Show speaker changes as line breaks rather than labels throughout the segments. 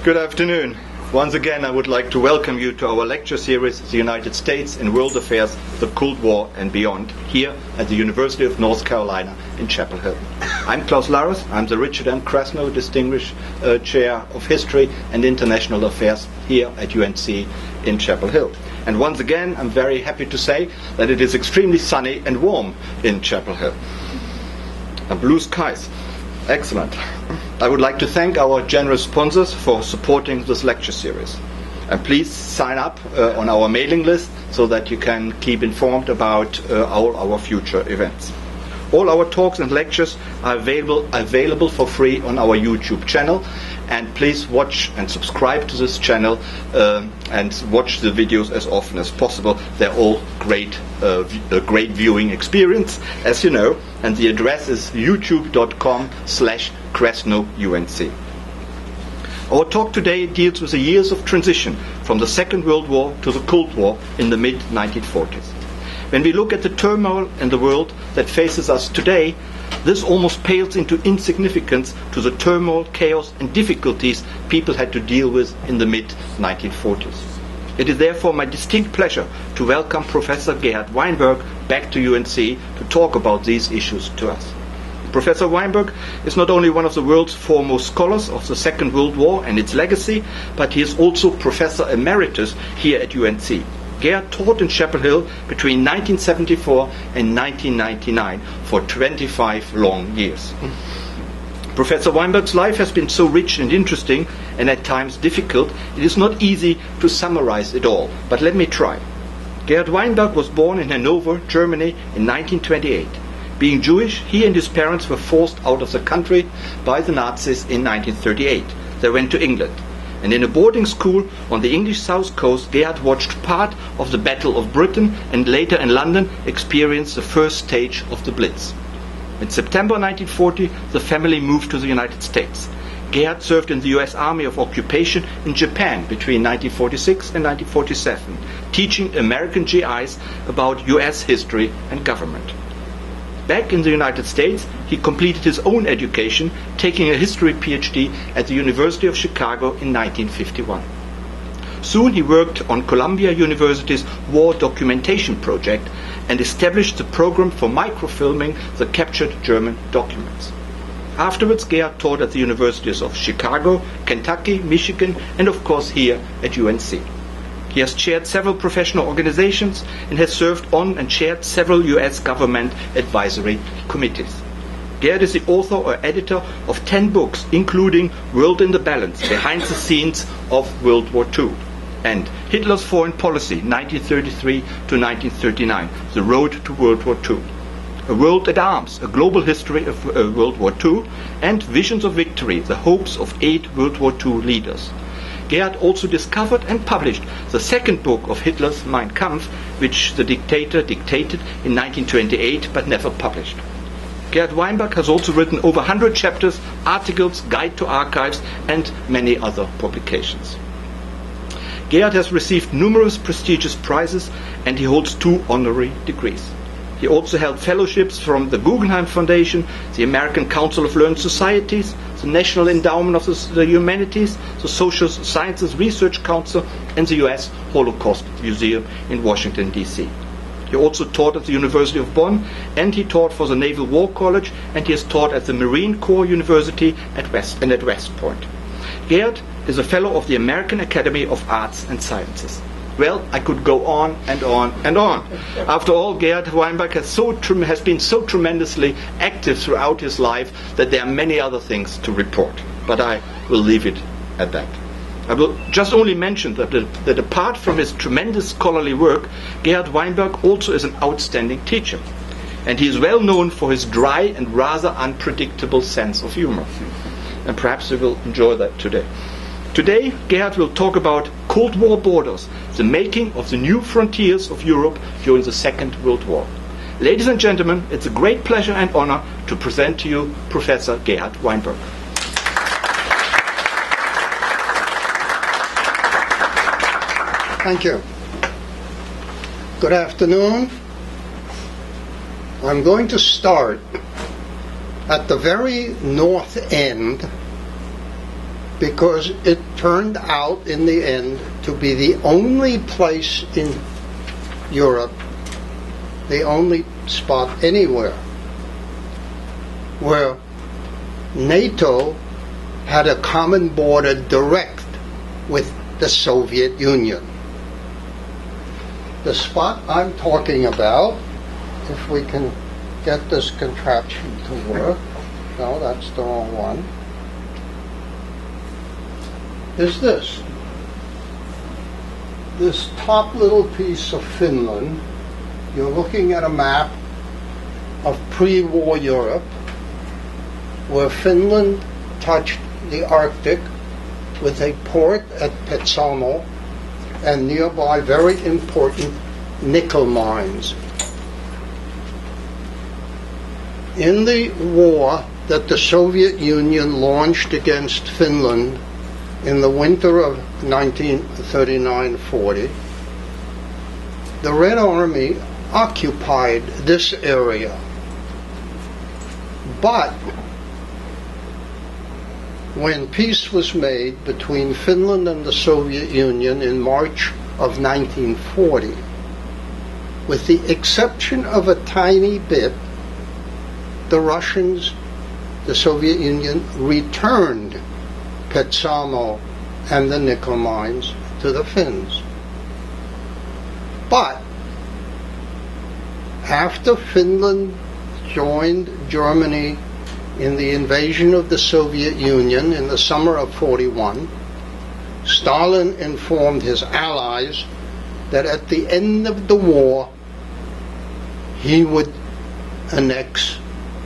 Good afternoon. Once again, I would like to welcome you to our lecture series, The United States in World Affairs, the Cold War and Beyond, here at the University of North Carolina in Chapel Hill. I'm Klaus Laris. I'm the Richard M. Krasno Distinguished Chair of History and International Affairs here at UNC in Chapel Hill. And once again, I'm very happy to say that it is extremely sunny and warm in Chapel Hill. And blue skies. Excellent. I would like to thank our generous sponsors for supporting this lecture series. And please sign up on our mailing list so that you can keep informed about all our future events. All our talks and lectures are available for free on our YouTube channel. And please watch and subscribe to this channel and watch the videos as often as possible. They're all great viewing experience, as you know. And the address is youtube.com/KrasnoUNC. Our talk today deals with the years of transition from the Second World War to the Cold War in the mid-1940s. When we look at the turmoil in the world that faces us today, this almost pales into insignificance to the turmoil, chaos and difficulties people had to deal with in the mid-1940s. It is therefore my distinct pleasure to welcome Professor Gerhard Weinberg back to UNC to talk about these issues to us. Professor Weinberg is not only one of the world's foremost scholars of the Second World War and its legacy, but he is also Professor Emeritus here at UNC. Gerhard taught in Chapel Hill between 1974 and 1999 for 25 long years. Professor Weinberg's life has been so rich and interesting, and at times difficult, it is not easy to summarize it all, but let me try. Gerhard Weinberg was born in Hanover, Germany in 1928. Being Jewish, he and his parents were forced out of the country by the Nazis in 1938. They went to England. And in a boarding school on the English south coast, Gerhard watched part of the Battle of Britain and later in London experienced the first stage of the Blitz. In September 1940, the family moved to the United States. Gerhard served in the US Army of Occupation in Japan between 1946 and 1947, teaching American GIs about US history and government. Back in the United States, he completed his own education, taking a history PhD at the University of Chicago in 1951. Soon he worked on Columbia University's War Documentation Project and established the program for microfilming the captured German documents. Afterwards, Gerhard taught at the Universities of Chicago, Kentucky, Michigan, and of course here at UNC. He has chaired several professional organizations and has served on and chaired several US government advisory committees. Gerhard is the author or editor of 10 books, including World in the Balance, Behind the Scenes of World War II, and Hitler's Foreign Policy, 1933 to 1939, The Road to World War II, A World at Arms, A Global History of World War II, and Visions of Victory, The Hopes of 8 World War II Leaders. Gerhard also discovered and published the second book of Hitler's Mein Kampf, which the dictator dictated in 1928 but never published. Gerhard Weinberg has also written over 100 chapters, articles, guide to archives, and many other publications. Gerhard has received numerous prestigious prizes, and he holds 2 honorary degrees. He also held fellowships from the Guggenheim Foundation, the American Council of Learned Societies, the National Endowment of the Humanities, the Social Sciences Research Council, and the U.S. Holocaust Museum in Washington, D.C. He also taught at the University of Bonn, and he taught for the Naval War College, and he has taught at the Marine Corps University at West Point. Gerhard is a fellow of the American Academy of Arts and Sciences. Well, I could go on and on and on. After all, Gerhard Weinberg has been so tremendously active throughout his life that there are many other things to report. But I will leave it at that. I will just only mention that apart from his tremendous scholarly work, Gerhard Weinberg also is an outstanding teacher. And he is well known for his dry and rather unpredictable sense of humor. And perhaps you will enjoy that today. Today, Gerhard will talk about Cold War borders, the making of the new frontiers of Europe during the Second World War. Ladies and gentlemen, it's a great pleasure and honor to present to you Professor Gerhard Weinberg.
Thank you. Good afternoon. I'm going to start at the very north end because it turned out in the end to be the only place in Europe, the only spot anywhere, where NATO had a common border direct with the Soviet Union. The spot I'm talking about, if we can get this contraption to work, no, that's the wrong one, is this. This top little piece of Finland, you're looking at a map of pre-war Europe, where Finland touched the Arctic with a port at Petsamo and nearby very important nickel mines. In the war that the Soviet Union launched against Finland in the winter of 1939-40, the Red Army occupied this area. But when peace was made between Finland and the Soviet Union in March of 1940, with the exception of a tiny bit, the Russians, the Soviet Union, returned Petsamo and the nickel mines to the Finns. But after Finland joined Germany in the invasion of the Soviet Union in the summer of 41, Stalin informed his allies that at the end of the war he would annex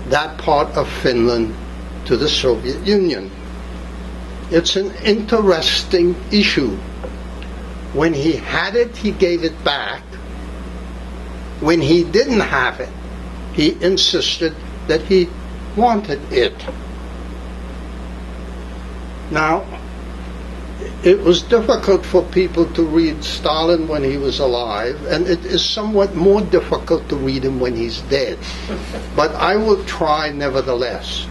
that part of Finland to the Soviet Union. It's an interesting issue. When he had it, he gave it back. When he didn't have it, he insisted that he wanted it. Now, it was difficult for people to read Stalin when he was alive, and it is somewhat more difficult to read him when he's dead. But I will try nevertheless.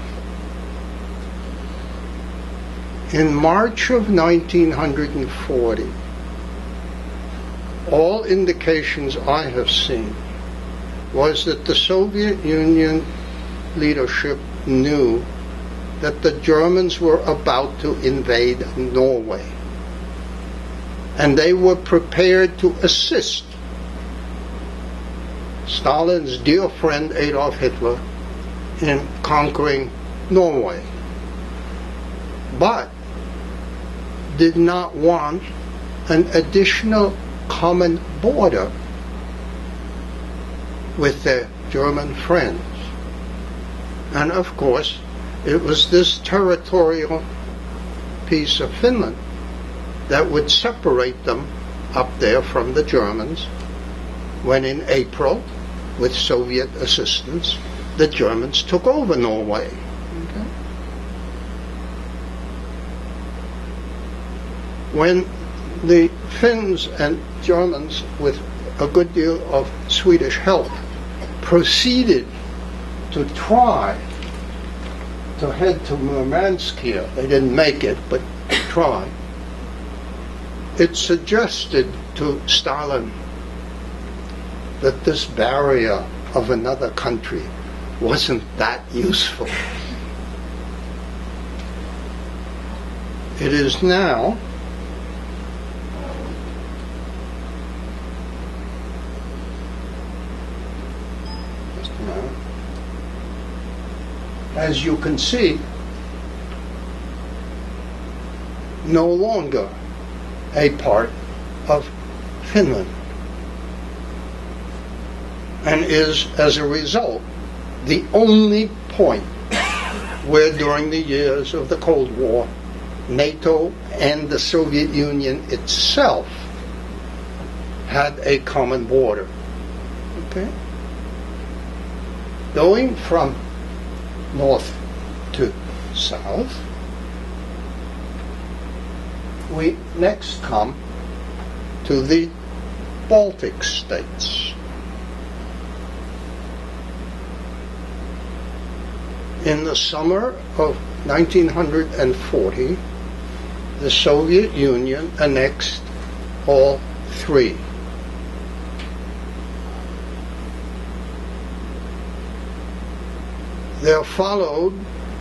In March of 1940, all indications I have seen was that the Soviet Union leadership knew that the Germans were about to invade Norway, and they were prepared to assist Stalin's dear friend Adolf Hitler in conquering Norway, but did not want an additional common border with their German friends. And of course, it was this territorial piece of Finland that would separate them up there from the Germans when in April, with Soviet assistance, the Germans took over Norway. Okay? When the Finns and Germans, with a good deal of Swedish help, proceeded to try to head to Murmansk here, they didn't make it, but tried. It suggested to Stalin that this barrier of another country wasn't that useful. It is now as you can see, no longer a part of Finland, and is, as a result, the only point where during the years of the Cold War, NATO and the Soviet Union itself had a common border. Okay? Going from north to south, we next come to the Baltic States. In the summer of 1940, the Soviet Union annexed all three. There followed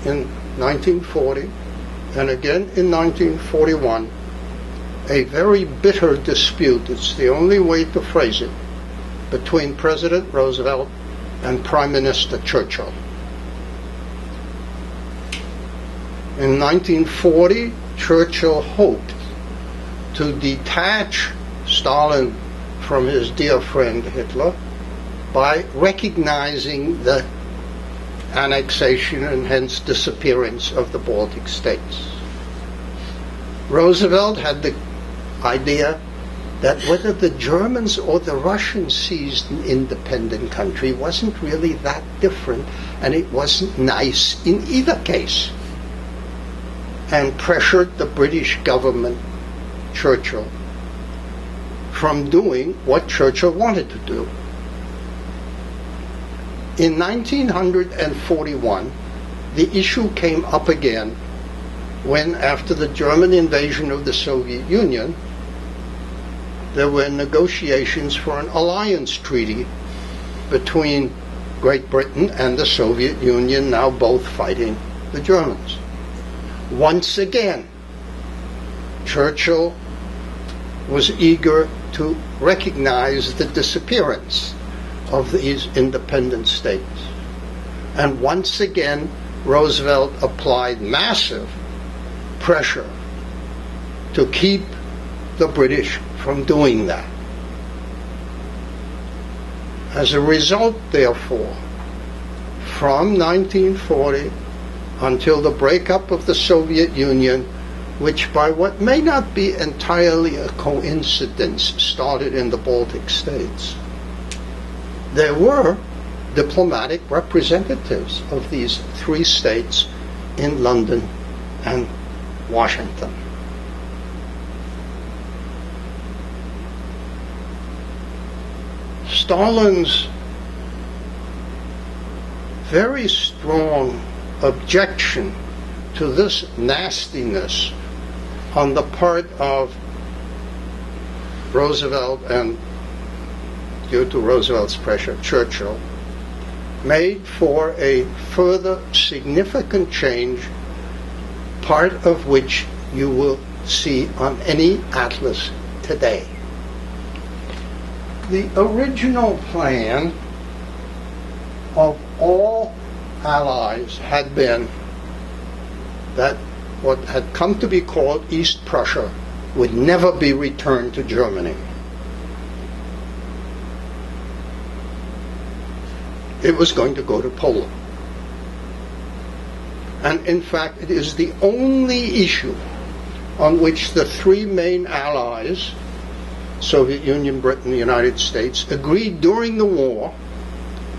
in 1940 and again in 1941 a very bitter dispute, it's the only way to phrase it, between President Roosevelt and Prime Minister Churchill. In 1940, Churchill hoped to detach Stalin from his dear friend Hitler by recognizing the annexation and hence disappearance of the Baltic States. Roosevelt had the idea that whether the Germans or the Russians seized an independent country wasn't really that different, and it wasn't nice in either case, and pressured the British government, Churchill, from doing what Churchill wanted to do. In 1941, the issue came up again when, after the German invasion of the Soviet Union, there were negotiations for an alliance treaty between Great Britain and the Soviet Union, now both fighting the Germans. Once again, Churchill was eager to recognize the disappearance of these independent states. And once again, Roosevelt applied massive pressure to keep the British from doing that. As a result, therefore, from 1940 until the breakup of the Soviet Union, which by what may not be entirely a coincidence started in the Baltic States, there were diplomatic representatives of these three states in London and Washington. Stalin's very strong objection to this nastiness on the part of Roosevelt and, due to Roosevelt's pressure, Churchill, made for a further significant change, part of which you will see on any atlas today. The original plan of all allies had been that what had come to be called East Prussia would never be returned to Germany. It was going to go to Poland. And in fact, it is the only issue on which the three main allies, Soviet Union, Britain, the United States, agreed during the war,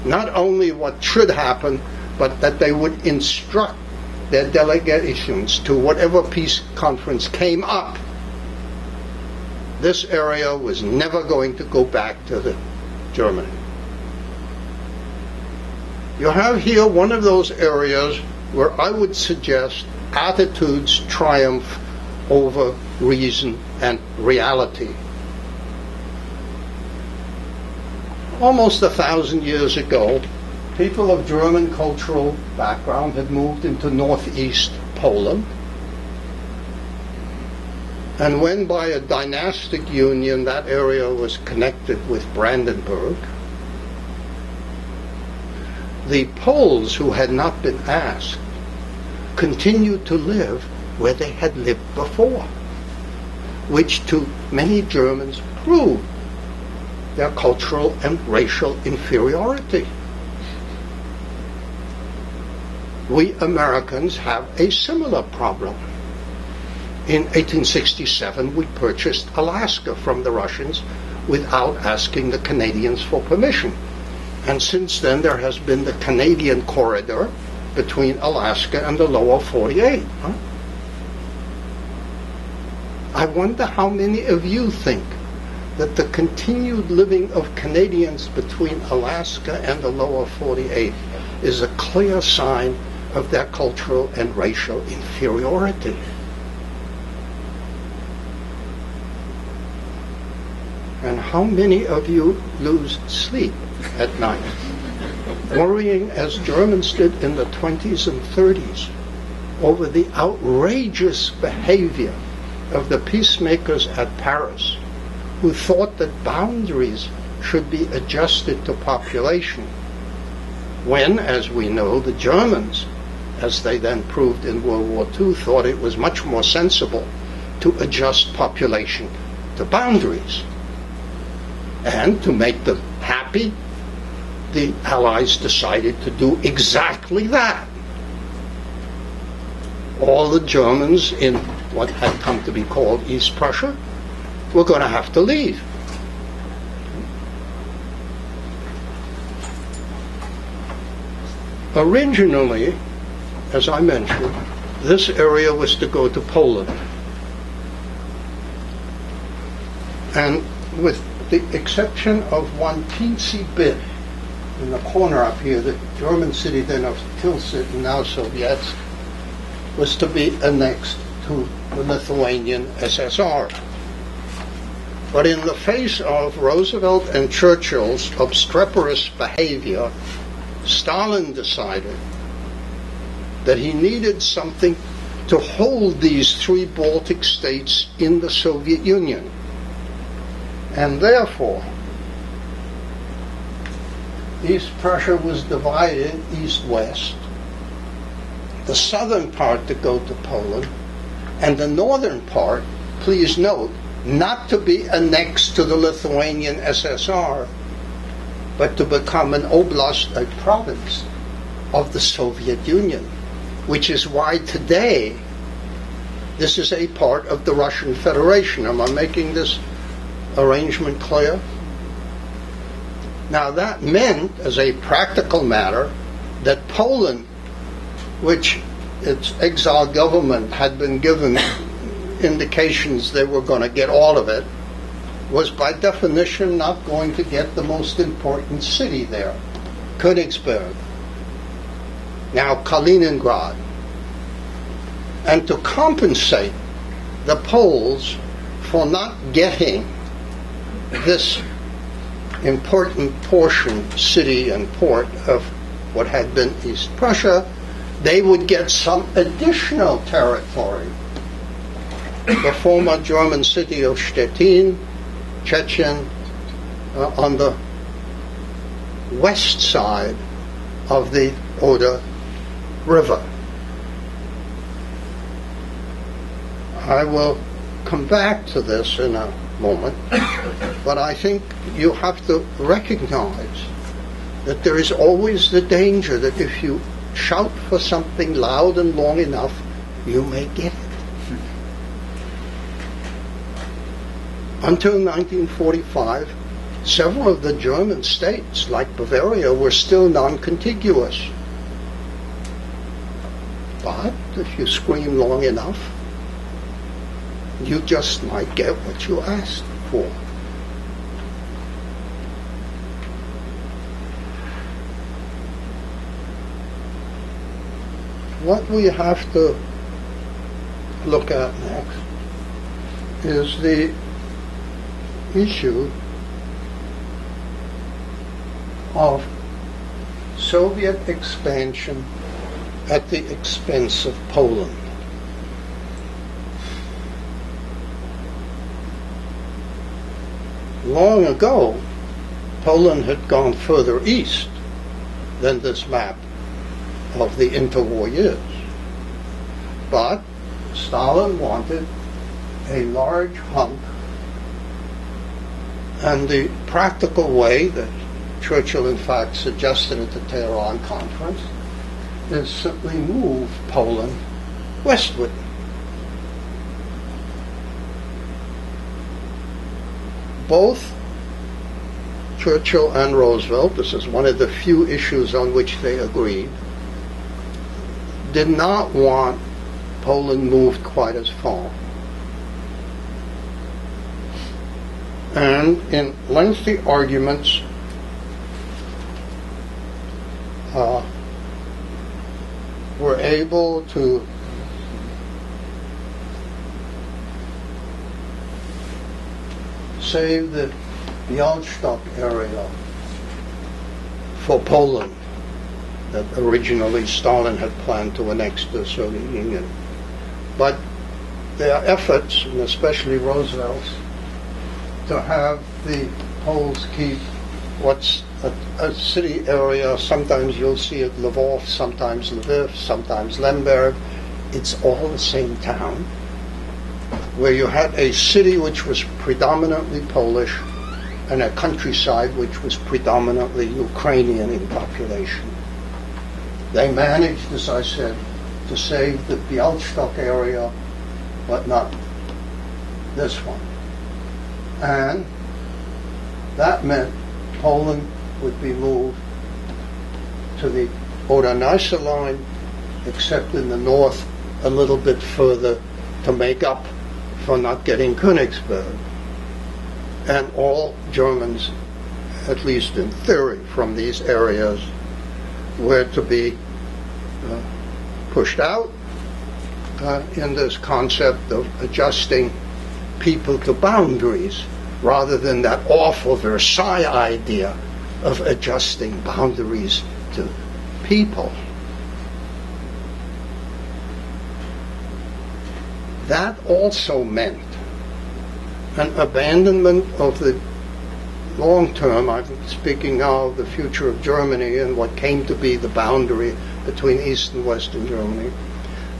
not only what should happen, but that they would instruct their delegations to whatever peace conference came up. This area was never going to go back to Germany. You have here one of those areas where I would suggest attitudes triumph over reason and reality. Almost 1,000 years ago, people of German cultural background had moved into northeast Poland. And when by a dynastic union that area was connected with Brandenburg, the Poles who had not been asked continued to live where they had lived before, which to many Germans proved their cultural and racial inferiority. We Americans have a similar problem. In 1867, we purchased Alaska from the Russians without asking the Canadians for permission. And since then, there has been the Canadian corridor between Alaska and the lower 48. I wonder how many of you think that the continued living of Canadians between Alaska and the lower 48 is a clear sign of their cultural and racial inferiority. And how many of you lose sleep at night, worrying as Germans did in the 20s and 30s over the outrageous behavior of the peacemakers at Paris, who thought that boundaries should be adjusted to population, when, as we know, the Germans, as they then proved in World War II, thought it was much more sensible to adjust population to boundaries. And to make them happy, the Allies decided to do exactly that. All the Germans in what had come to be called East Prussia were going to have to leave. Originally, as I mentioned, this area was to go to Poland. And with the exception of one teensy bit in the corner up here, the German city then of Tilsit, now Soviets, was to be annexed to the Lithuanian SSR. But in the face of Roosevelt and Churchill's obstreperous behavior, Stalin decided that he needed something to hold these three Baltic states in the Soviet Union. And therefore, East Prussia was divided east-west, the southern part to go to Poland, and the northern part, please note, not to be annexed to the Lithuanian SSR, but to become an oblast, a province of the Soviet Union, which is why today this is a part of the Russian Federation. Am I making this arrangement clear? Now that meant, as a practical matter, that Poland, which its exiled government had been given indications they were going to get all of it, was by definition not going to get the most important city there, Königsberg, now Kaliningrad. And to compensate the Poles for not getting this important portion, city and port of what had been East Prussia, they would get some additional territory. The former German city of Stettin, Chechen, on the west side of the Oder River. I will come back to this in a moment, but I think you have to recognize that there is always the danger that if you shout for something loud and long enough, you may get it. Until 1945, several of the German states, like Bavaria, were still non-contiguous. But if you scream long enough, you just might get what you asked for. What we have to look at next is the issue of Soviet expansion at the expense of Poland. Long ago, Poland had gone further east than this map of the interwar years. But Stalin wanted a large hunk, and the practical way that Churchill in fact suggested at the Tehran conference is simply move Poland westward. Both Churchill and Roosevelt, this is one of the few issues on which they agreed, did not want Poland moved quite as far. And in lengthy arguments, were able to save the Białystok area for Poland that originally Stalin had planned to annex the Soviet Union. But their efforts, and especially Roosevelt's, to have the Poles keep what's a city area, sometimes you'll see it Lvov, sometimes Lviv, sometimes Lemberg, it's all the same town, where you had a city which was predominantly Polish and a countryside which was predominantly Ukrainian in population. They managed, as I said, to save the Białystok area, but not this one. And that meant Poland would be moved to the Oder-Neisse line, except in the north a little bit further to make up for not getting Königsberg. And all Germans, at least in theory, from these areas were to be pushed out in this concept of adjusting people to boundaries, rather than that awful Versailles idea of adjusting boundaries to people. That also meant an abandonment of the long term, I'm speaking now of the future of Germany and what came to be the boundary between East and Western Germany.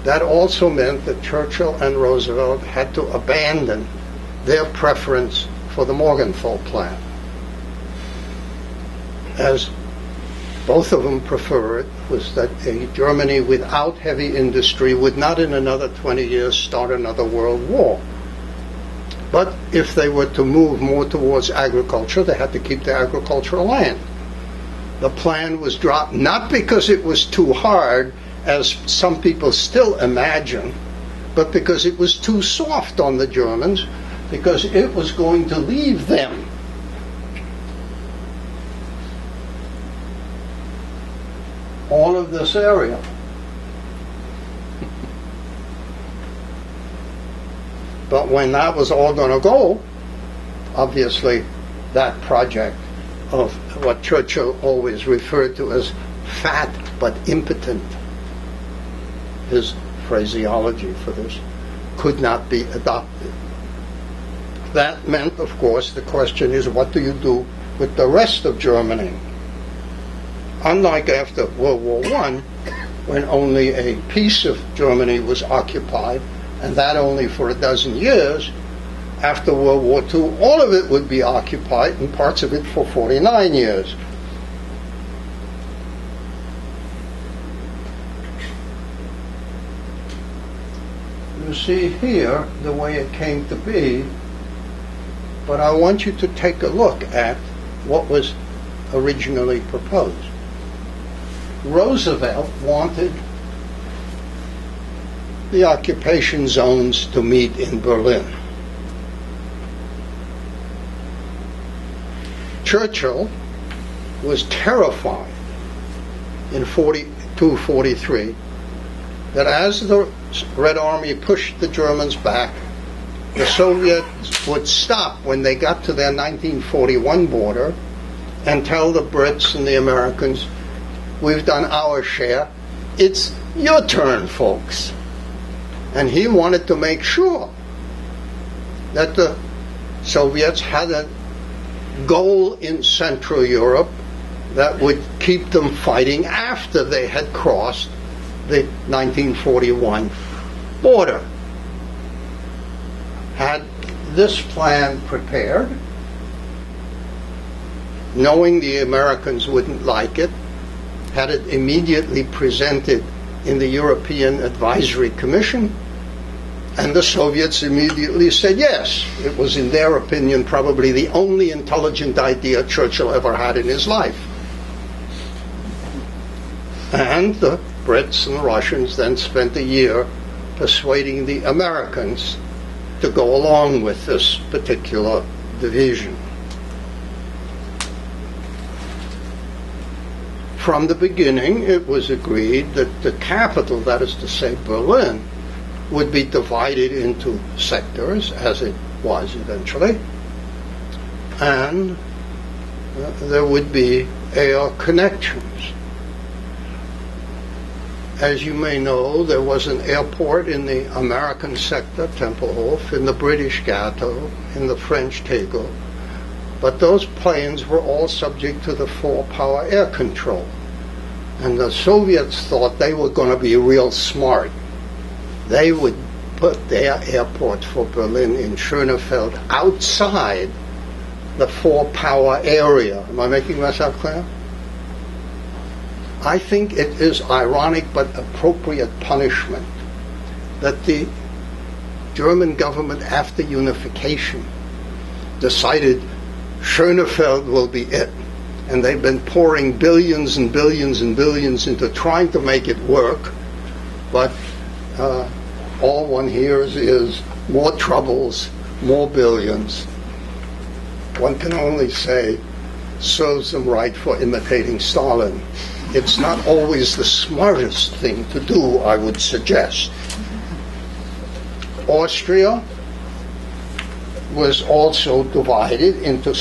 That also meant that Churchill and Roosevelt had to abandon their preference for the Morgenthau Plan, as both of them preferred was that a Germany without heavy industry would not in another 20 years start another world war. But if they were to move more towards agriculture, they had to keep the agricultural land. The plan was dropped not because it was too hard, as some people still imagine, but because it was too soft on the Germans, because it was going to leave them all of this area. But when that was all going to go, obviously that project of what Churchill always referred to as fat but impotent, his phraseology for this, could not be adopted. That meant, of course, the question is, what do you do with the rest of Germany? Unlike after World War I, when only a piece of Germany was occupied, and that only for a dozen years, after World War II, all of it would be occupied, and parts of it for 49 years. You see here the way it came to be, but I want you to take a look at what was originally proposed. Roosevelt wanted the occupation zones to meet in Berlin. Churchill was terrified in 42-43 that as the Red Army pushed the Germans back, the Soviets would stop when they got to their 1941 border and tell the Brits and the Americans, we've done our share, it's your turn, folks. And he wanted to make sure that the Soviets had a goal in Central Europe that would keep them fighting after they had crossed the 1941 border. Had this plan prepared, knowing the Americans wouldn't like it, had it immediately presented in the European Advisory Commission, and the Soviets immediately said yes. It was, in their opinion, probably the only intelligent idea Churchill ever had in his life. And the Brits and the Russians then spent a year persuading the Americans to go along with this particular division. From the beginning, it was agreed that the capital, that is to say Berlin, would be divided into sectors, as it was eventually, and there would be air connections. As you may know, there was an airport in the American sector, Tempelhof, in the British Gâteau, in the French Tegel, but those planes were all subject to the four-power air control. And the Soviets thought they were going to be real smart. They would put their airport for Berlin in Schönefeld outside the four-power area. Am I making myself clear? I think it is ironic but appropriate punishment that the German government after unification decided Schönefeld will be it. And they've been pouring billions and billions and billions into trying to make it work, but all one hears is more troubles, more billions. One can only say, serves them right for imitating Stalin. It's not always the smartest thing to do, I would suggest. Austria was also divided into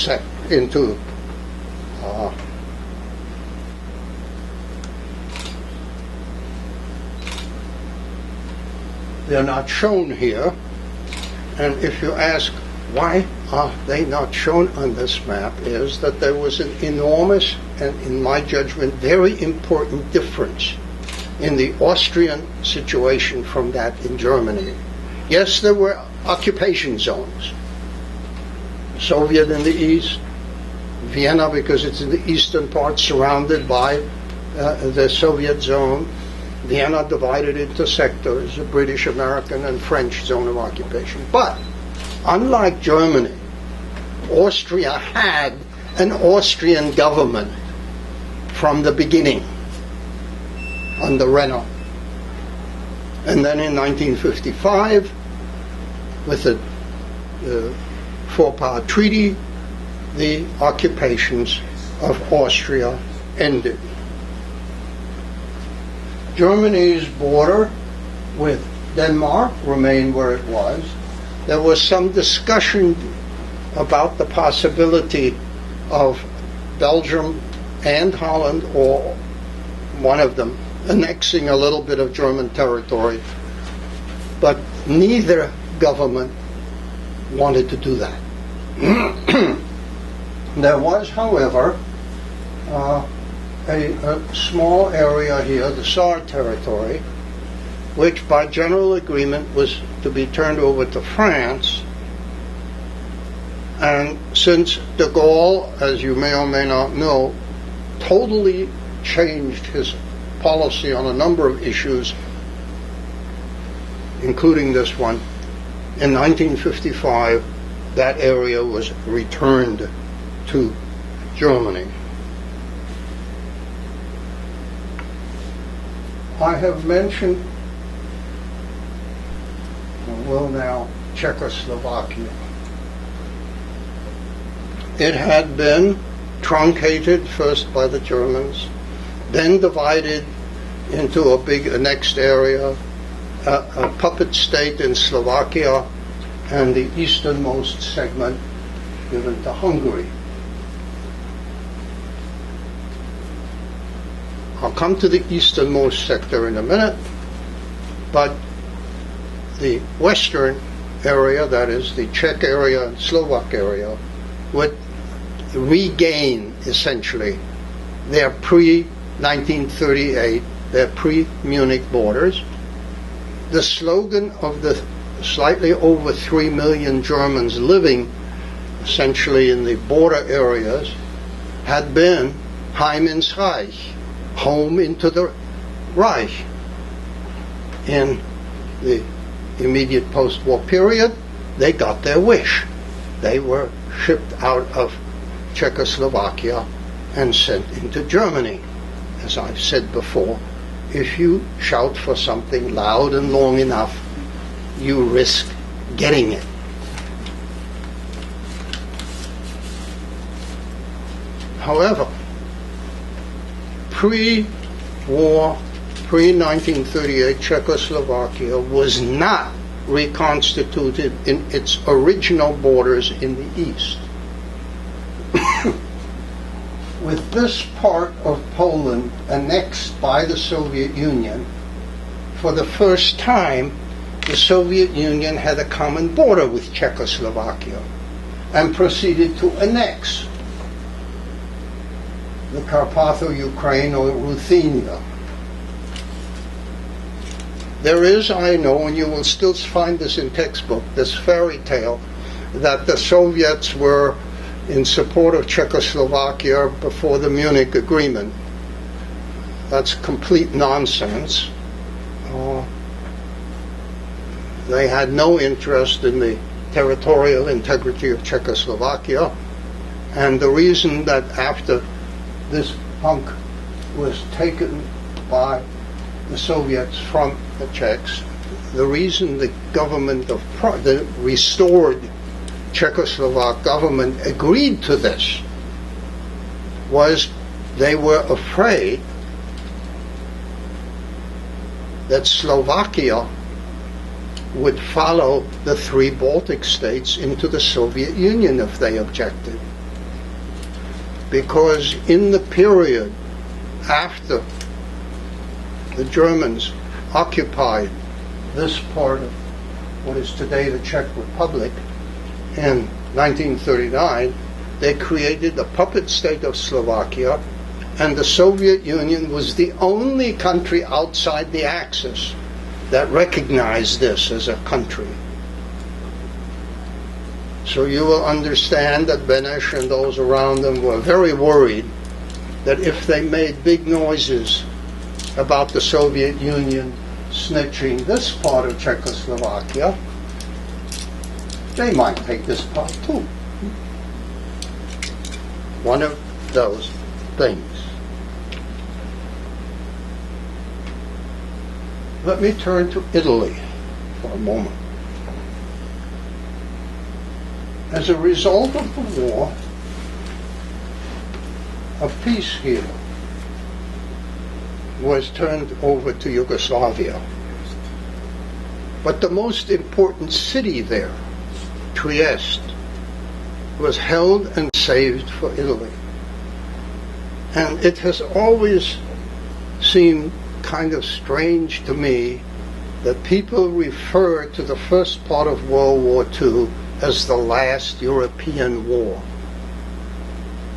they're not shown here, and if you ask why are they not shown on this map, is that there was an enormous and, in my judgment, very important difference in the Austrian situation from that in Germany. Yes, there were occupation zones. Soviet in the east, Vienna because it's in the eastern part surrounded by the Soviet zone, Vienna divided into sectors, a British, American, and French zone of occupation. But, unlike Germany, Austria had an Austrian government from the beginning under Renault. And then in 1955, with the four-power treaty, the occupations of Austria ended. Germany's border with Denmark remained where it was. There was some discussion about the possibility of Belgium and Holland, or one of them, annexing a little bit of German territory, but neither government wanted to do that. There was, however, a small area here, the Saar territory, which by general agreement was to be turned over to France. And since de Gaulle, as you may or may not know, totally changed his policy on a number of issues, including this one, in 1955, that area was returned to Germany. I have mentioned, well now, Czechoslovakia. It had been truncated first by the Germans, then divided into a big annexed area, a puppet state in Slovakia, and the easternmost segment given to Hungary. I'll come to the easternmost sector in a minute, but the western area, that is the Czech area and Slovak area, would regain essentially their pre-1938, their pre-Munich borders. The slogan of the slightly over 3 million Germans living essentially in the border areas had been Heim ins Reich, home into the Reich. In the immediate post-war period, they got their wish. They were shipped out of Czechoslovakia and sent into Germany. As I've said before, if you shout for something loud and long enough, you risk getting it. However, pre-war, pre-1938 Czechoslovakia was not reconstituted in its original borders in the east. with this part of Poland annexed by the Soviet Union, for the first time, the Soviet Union had a common border with Czechoslovakia and proceeded to annex the Carpatho-Ukraine or Ruthenia. There is, I know, and you will still find this in textbook, this fairy tale that the Soviets were in support of Czechoslovakia before the Munich Agreement. That's complete nonsense. They had no interest in the territorial integrity of Czechoslovakia, and the reason that after this hunk was taken by the Soviets from the Czechs, the reason the government of the restored Czechoslovak government agreed to this was they were afraid that Slovakia would follow the three Baltic states into the Soviet Union if they objected. Because in the period after the Germans occupied this part of what is today the Czech Republic in 1939, they created a puppet state of Slovakia, and the Soviet Union was the only country outside the Axis that recognized this as a country. So you will understand that Beneš and those around him were very worried that if they made big noises about the Soviet Union snitching this part of Czechoslovakia, they might take this part too. One of those things. Let me turn to Italy for a moment. As a result of the war, a peace here was turned over to Yugoslavia. But the most important city there, Trieste, was held and saved for Italy. And it has always seemed kind of strange to me that people refer to the first part of World War II as the last European war.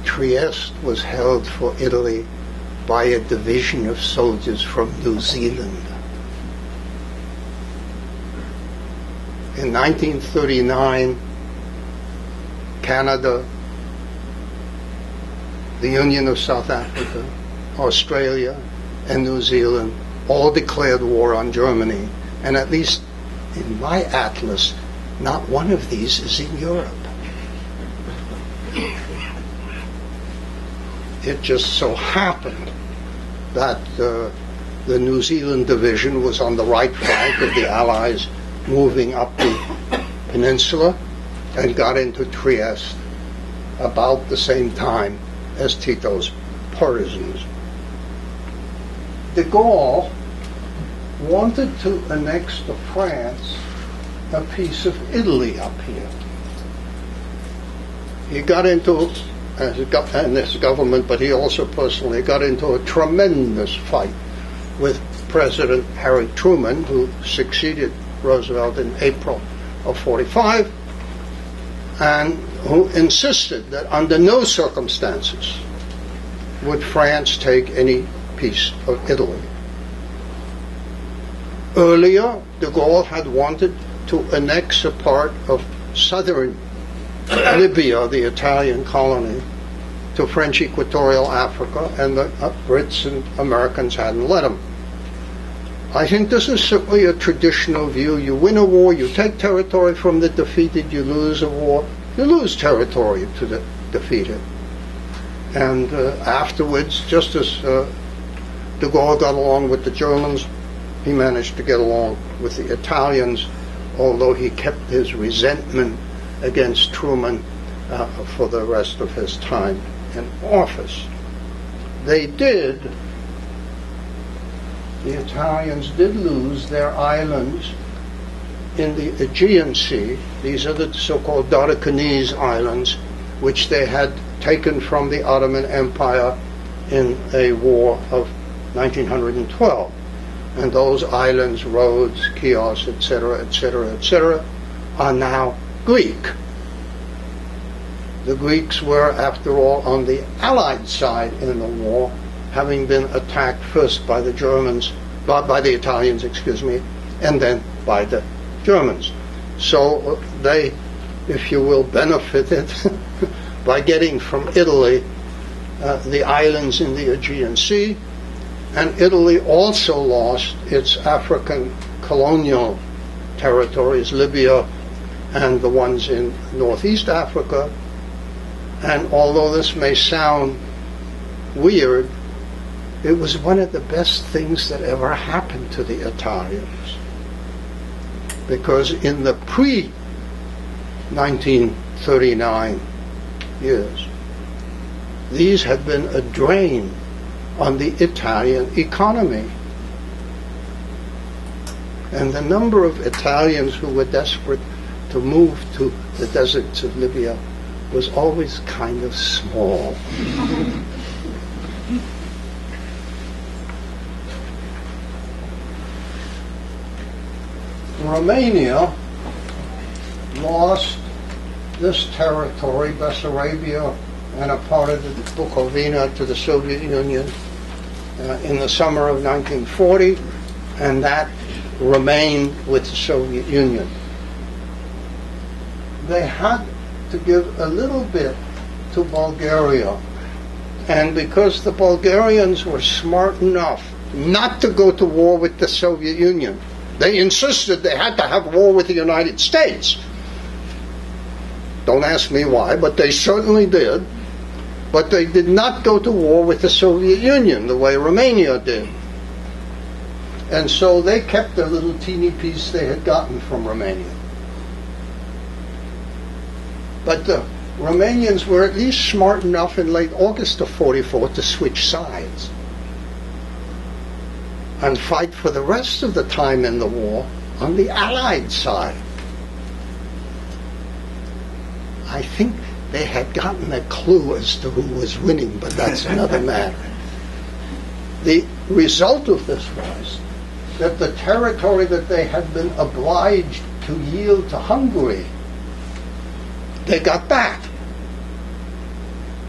Trieste was held for Italy by a division of soldiers from New Zealand. In 1939, Canada, the Union of South Africa, Australia, and New Zealand all declared war on Germany. And at least in my atlas, not one of these is in Europe. It just so happened that the New Zealand division was on the right flank of the Allies, moving up the peninsula, and got into Trieste about the same time as Tito's partisans. De Gaulle wanted to annex to France a piece of Italy up here. He got into, and this government, but he also personally got into a tremendous fight with President Harry Truman, who succeeded Roosevelt in April of 45, and who insisted that under no circumstances would France take any piece of Italy. Earlier, de Gaulle had wanted to annex a part of southern Libya, the Italian colony, to French Equatorial Africa, and the Brits and Americans hadn't let him. I think this is simply a traditional view. You win a war, you take territory from the defeated. You lose a war, you lose territory to the defeated. And afterwards, just as de Gaulle got along with the Germans, he managed to get along with the Italians, although he kept his resentment against Truman for the rest of his time in office. The Italians did lose their islands in the Aegean Sea. These are the so-called Dodecanese islands, which they had taken from the Ottoman Empire in a war of 1912. And those islands, Rhodes, Chios, etc., etc., etc., are now Greek. The Greeks were, after all, on the Allied side in the war, having been attacked first by the Germans, by the Italians, excuse me, and then by the Germans. So they, if you will, benefited by getting from Italy the islands in the Aegean Sea, and Italy also lost its African colonial territories, Libya and the ones in Northeast Africa. And although this may sound weird, it was one of the best things that ever happened to the Italians. Because in the pre-1939 years, these had been a drain on the Italian economy. And the number of Italians who were desperate to move to the deserts of Libya was always kind of small. Romania lost this territory, Bessarabia, and a part of the Bukovina to the Soviet Union in the summer of 1940, and that remained with the Soviet Union. They had to give a little bit to Bulgaria, and because the Bulgarians were smart enough not to go to war with the Soviet Union, they insisted they had to have war with the United States. Don't ask me why, but they certainly did. But they did not go to war with the Soviet Union the way Romania did. And so they kept their little teeny piece they had gotten from Romania. But the Romanians were at least smart enough in late August of 44 to switch sides and fight for the rest of the time in the war on the Allied side. I think they had gotten a clue as to who was winning, but that's another matter. The result of this was that the territory that they had been obliged to yield to Hungary, they got back.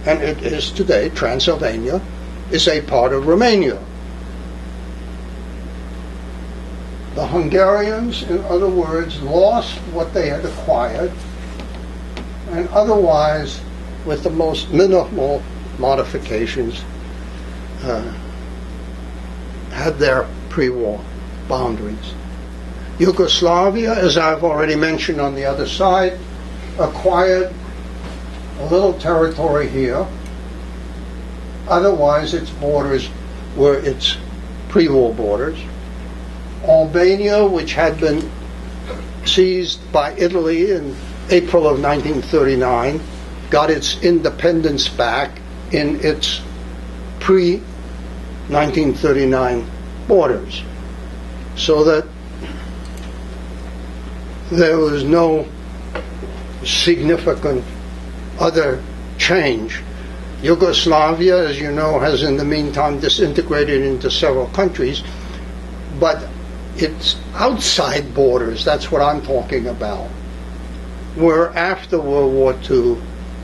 And it is today, Transylvania is a part of Romania. The Hungarians, in other words, lost what they had acquired, and otherwise, with the most minimal modifications, had their pre-war boundaries. Yugoslavia, as I've already mentioned on the other side, acquired a little territory here. Otherwise, its borders were its pre-war borders. Albania, which had been seized by Italy in April of 1939, got its independence back in its pre-1939 borders, so that there was no significant other change. Yugoslavia, as you know, has in the meantime disintegrated into several countries, but its outside borders, that's what I'm talking about, were after World War II,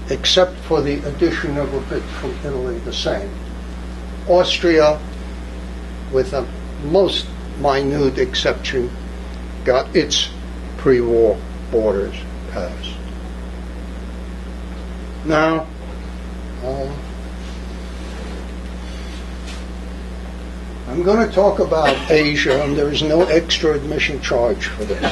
except for the addition of a bit from Italy, the same. Austria, with a most minute exception, got its pre-war borders passed. Now, I'm going to talk about Asia, and there is no extra admission charge for this.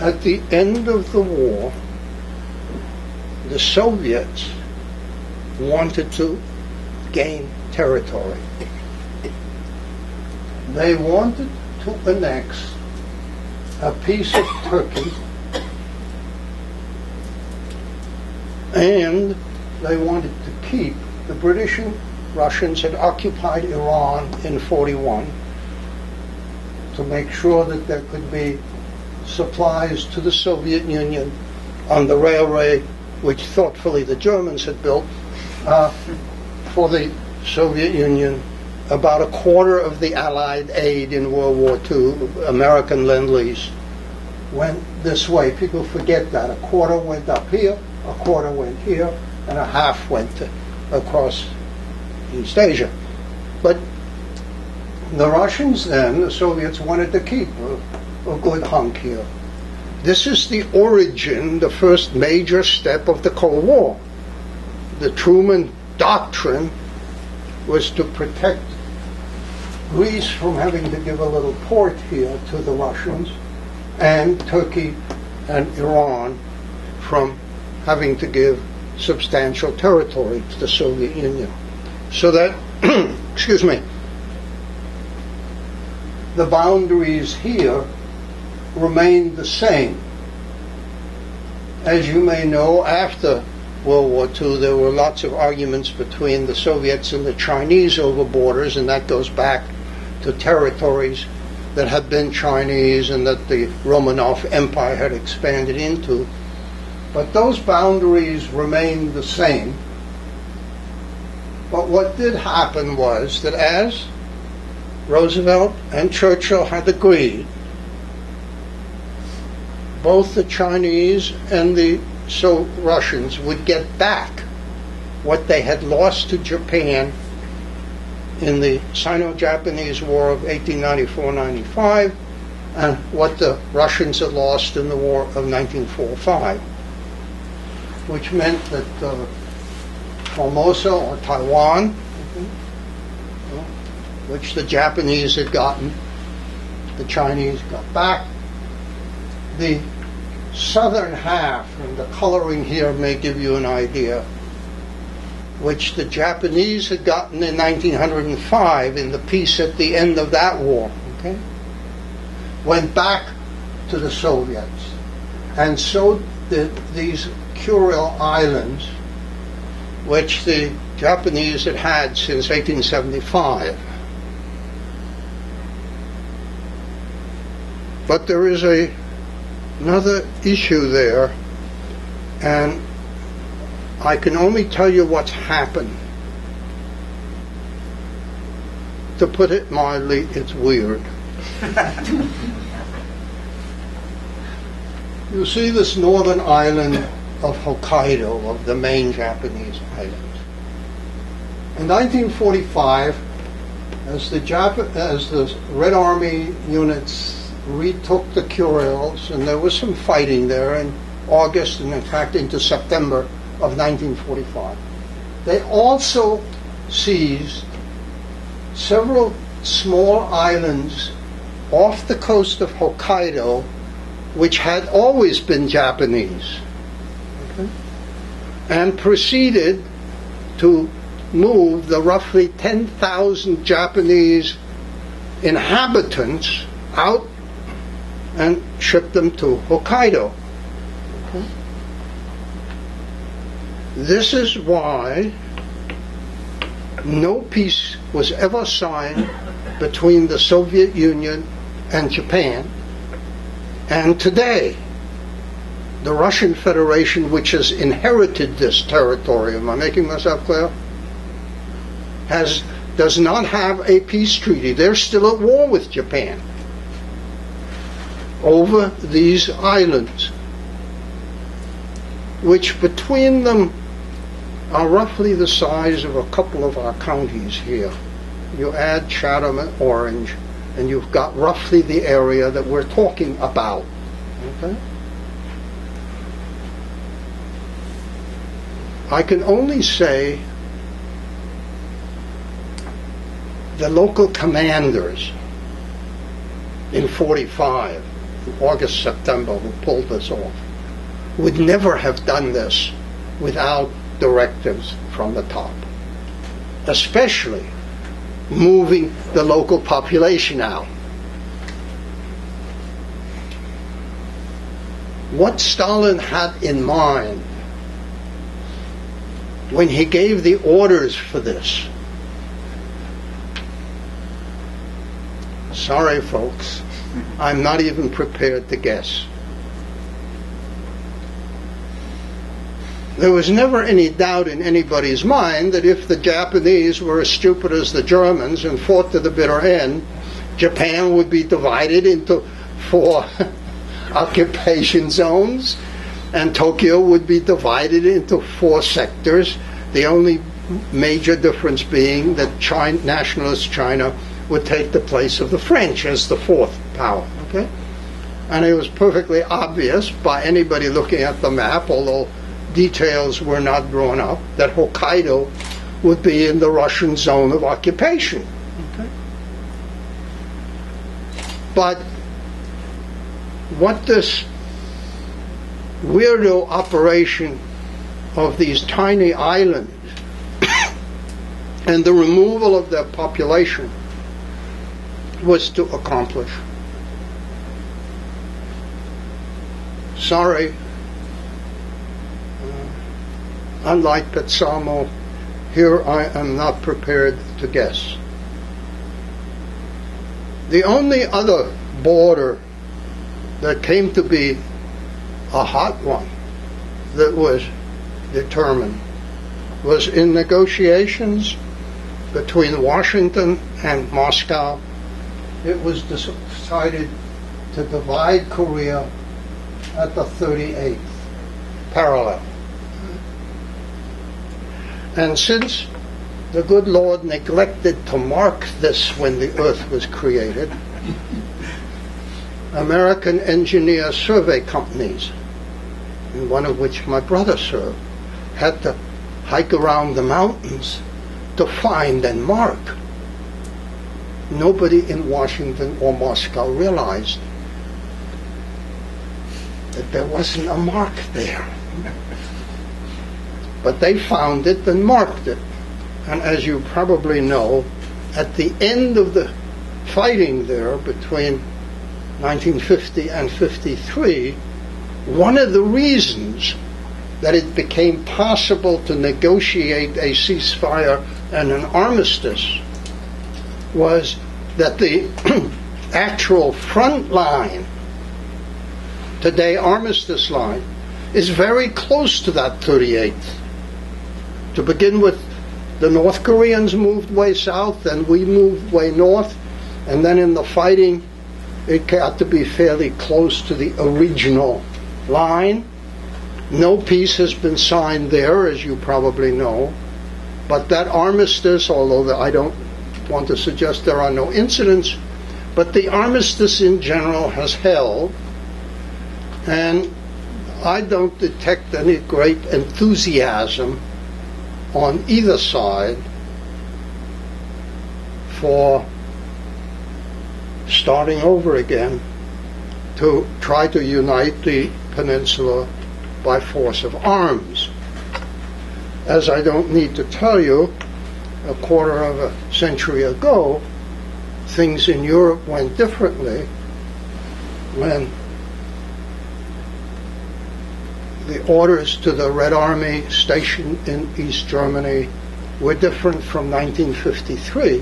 At the end of the war, the Soviets wanted to gain territory. They wanted to annex a piece of Turkey, and they wanted to keep, the British and Russians had occupied Iran in 41 to make sure that there could be supplies to the Soviet Union on the railway, which thoughtfully the Germans had built for the Soviet Union. About a quarter of the Allied aid in World War II, American Lend-Lease, went this way. People forget that. A quarter went up here, a quarter went here, and a half went across East Asia. But the Russians then, the Soviets, wanted to keep a good hunk here. This is the origin, the first major step of the Cold War. The Truman Doctrine was to protect Greece from having to give a little port here to the Russians, and Turkey and Iran from having to give substantial territory to the Soviet Union. So that, excuse me, the boundaries here remained the same. As you may know, after World War II, there were lots of arguments between the Soviets and the Chinese over borders, and that goes back to territories that had been Chinese and that the Romanov Empire had expanded into. But those boundaries remained the same. But what did happen was that as Roosevelt and Churchill had agreed, both the Chinese and the Russians would get back what they had lost to Japan in the Sino-Japanese War of 1894-95 and what the Russians had lost in the War of 1945, which meant that Formosa or Taiwan, which the Japanese had gotten, the Chinese got back. The southern half, and the coloring here may give you an idea, which the Japanese had gotten in 1905 in the peace at the end of that war, went back to the Soviets. And so did these Kuril Islands, which the Japanese had had since 1875. But there is another issue there, and I can only tell you what's happened. To put it mildly, it's weird. You see this northern island of Hokkaido, of the main Japanese islands. In 1945, as the Red Army units retook the Kurils, and there was some fighting there in August and in fact into September of 1945. They also seized several small islands off the coast of Hokkaido, which had always been Japanese, and proceeded to move the roughly 10,000 Japanese inhabitants out and ship them to Hokkaido. This is why no peace was ever signed between the Soviet Union and Japan. And today, the Russian Federation, which has inherited this territory, am I making myself clear? Does not have a peace treaty. They're still at war with Japan over these islands, which between them are roughly the size of a couple of our counties here. You add Chatham and Orange, and you've got roughly the area that we're talking about. Okay? I can only say the local commanders in 45, August, September, who pulled this off, would never have done this without directives from the top, especially moving the local population out. What Stalin had in mind when he gave the orders for this, sorry folks, I'm not even prepared to guess. There was never any doubt in anybody's mind that if the Japanese were as stupid as the Germans and fought to the bitter end, Japan would be divided into 4 occupation zones, and Tokyo would be divided into 4 sectors, the only major difference being that nationalist China would take the place of the French as the 4th power. Okay? And it was perfectly obvious by anybody looking at the map, although details were not drawn up, that Hokkaido would be in the Russian zone of occupation. Okay? But what this weirdo operation of these tiny islands and the removal of their population was to accomplish. Sorry, unlike Petzamo, here I am not prepared to guess. The only other border that came to be a hot one that was determined was in negotiations between Washington and Moscow. It was decided to divide Korea at the 38th parallel. And since the good Lord neglected to mark this when the earth was created, American engineer survey companies, in one of which my brother served, had to hike around the mountains to find and mark. Nobody in Washington or Moscow realized that there wasn't a mark there. But they found it and marked it. And as you probably know, at the end of the fighting there between 1950 and 53, one of the reasons that it became possible to negotiate a ceasefire and an armistice was that the actual front line, today armistice line, is very close to that 38th. To begin with, the North Koreans moved way south, and we moved way north, and then in the fighting, it got to be fairly close to the original line. No peace has been signed there, as you probably know, but that armistice, although I don't want to suggest there are no incidents, but the armistice in general has held, and I don't detect any great enthusiasm on either side for starting over again to try to unite the peninsula by force of arms. As I don't need to tell you, a quarter of a century ago, things in Europe went differently when the orders to the Red Army stationed in East Germany were different from 1953,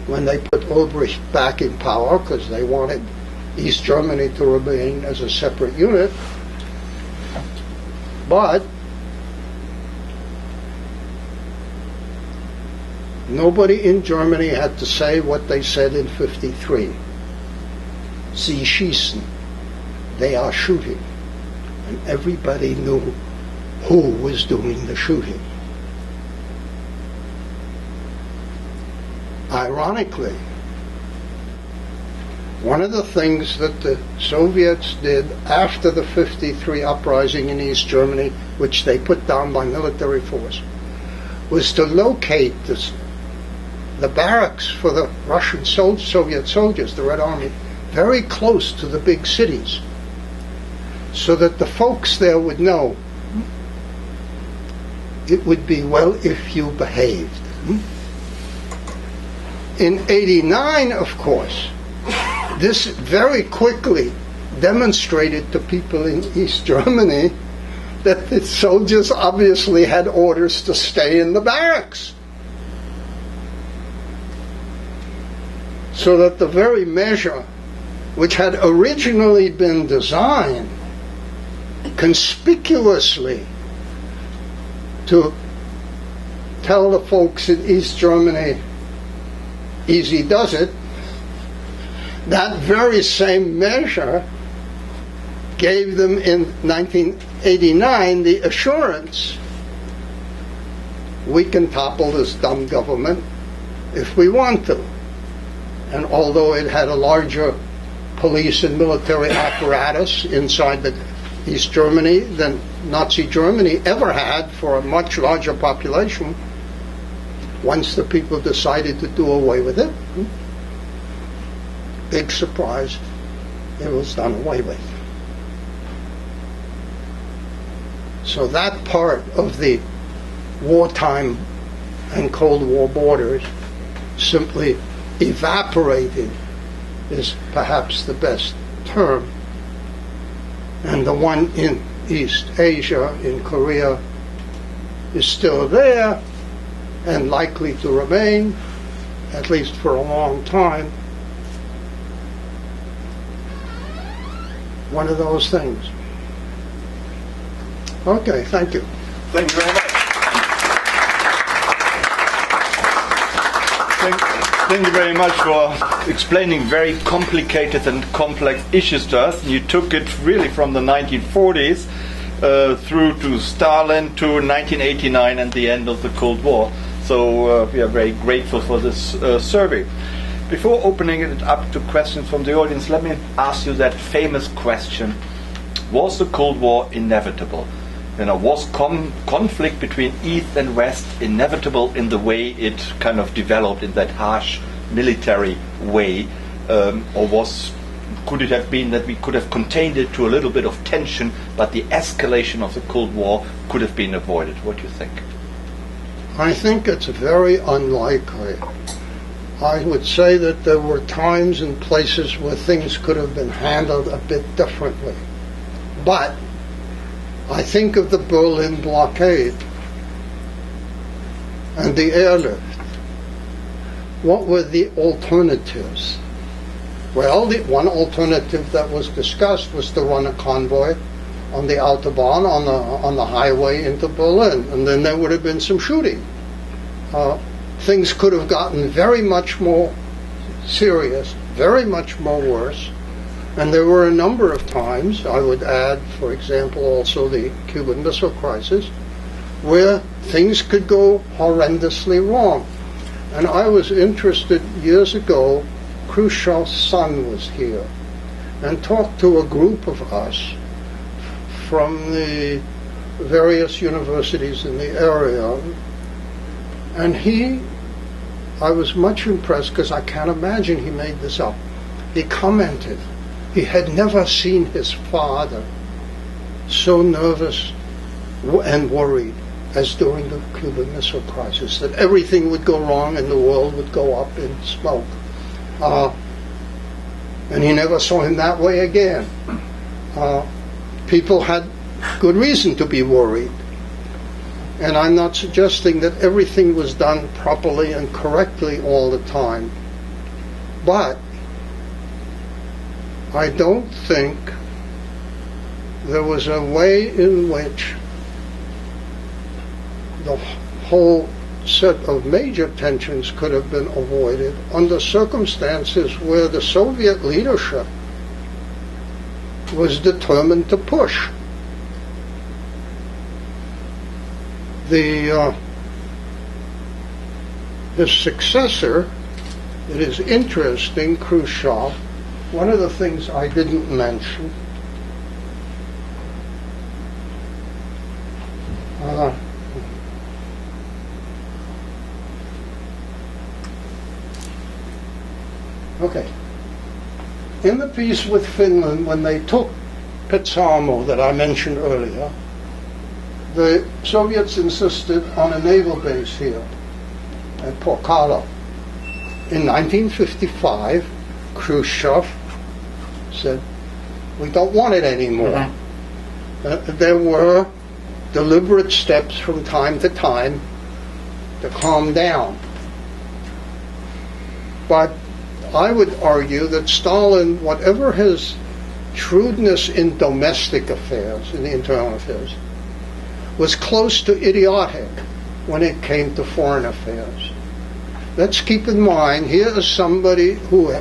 when they put Ulbricht back in power because they wanted East Germany to remain as a separate unit. But nobody in Germany had to say what they said in 53. Sie schießen. They are shooting. And everybody knew who was doing the shooting. Ironically, one of the things that the Soviets did after the 53 uprising in East Germany, which they put down by military force, was to locate the barracks for the Russian Soviet soldiers, the Red Army, very close to the big cities, so that the folks there would know it would be well if you behaved. In '89, of course, this very quickly demonstrated to people in East Germany that the soldiers obviously had orders to stay in the barracks. So that the very measure which had originally been designed conspicuously to tell the folks in East Germany, easy does it, that very same measure gave them in 1989 the assurance, we can topple this dumb government if we want to. And although it had a larger police and military apparatus inside the East Germany than Nazi Germany ever had for a much larger population, once the people decided to do away with it, big surprise, it was done away with. So that part of the wartime and Cold War borders simply evaporated is perhaps the best term. And the one in East Asia, in Korea, is still there and likely to remain, at least for a long time. One of those things. Okay, thank you.
Thank you very much. Thank you very much for explaining very complicated and complex issues to us. You took it really from the 1940s through to Stalin to 1989 and the end of the Cold War. So we are very grateful for this survey. Before opening it up to questions from the audience, let me ask you that famous question: was the Cold War inevitable? Was conflict between East and West inevitable in the way it kind of developed in that harsh military way, or could it have been that we could have contained it to a little bit of tension, but the escalation of the Cold War could have been avoided? What do you think?
I think it's very unlikely. I would say that there were times and places where things could have been handled a bit differently. But I think of the Berlin blockade and the airlift. What were the alternatives? Well, the one alternative that was discussed was to run a convoy on the Autobahn, on the highway into Berlin, and then there would have been some shooting. Things could have gotten very much more serious, very much more worse. And there were a number of times, I would add, for example, also the Cuban Missile Crisis, where things could go horrendously wrong. And I was interested years ago, Khrushchev's son was here, and talked to a group of us from the various universities in the area. And I was much impressed, because I can't imagine he made this up. He commented, he had never seen his father so nervous and worried as during the Cuban Missile Crisis, that everything would go wrong and the world would go up in smoke. And he never saw him that way again. People had good reason to be worried. And I'm not suggesting that everything was done properly and correctly all the time. But I don't think there was a way in which the whole set of major tensions could have been avoided under circumstances where the Soviet leadership was determined to push. His successor, it is interesting, Khrushchev, one of the things I didn't mention, okay, in the peace with Finland, when they took Petsamo that I mentioned earlier, the Soviets insisted on a naval base here at Porkalo. In 1955, Khrushchev said, we don't want it anymore. There were deliberate steps from time to time to calm down. But I would argue that Stalin, whatever his shrewdness in domestic affairs, in the internal affairs, was close to idiotic when it came to foreign affairs. Let's keep in mind, here is somebody who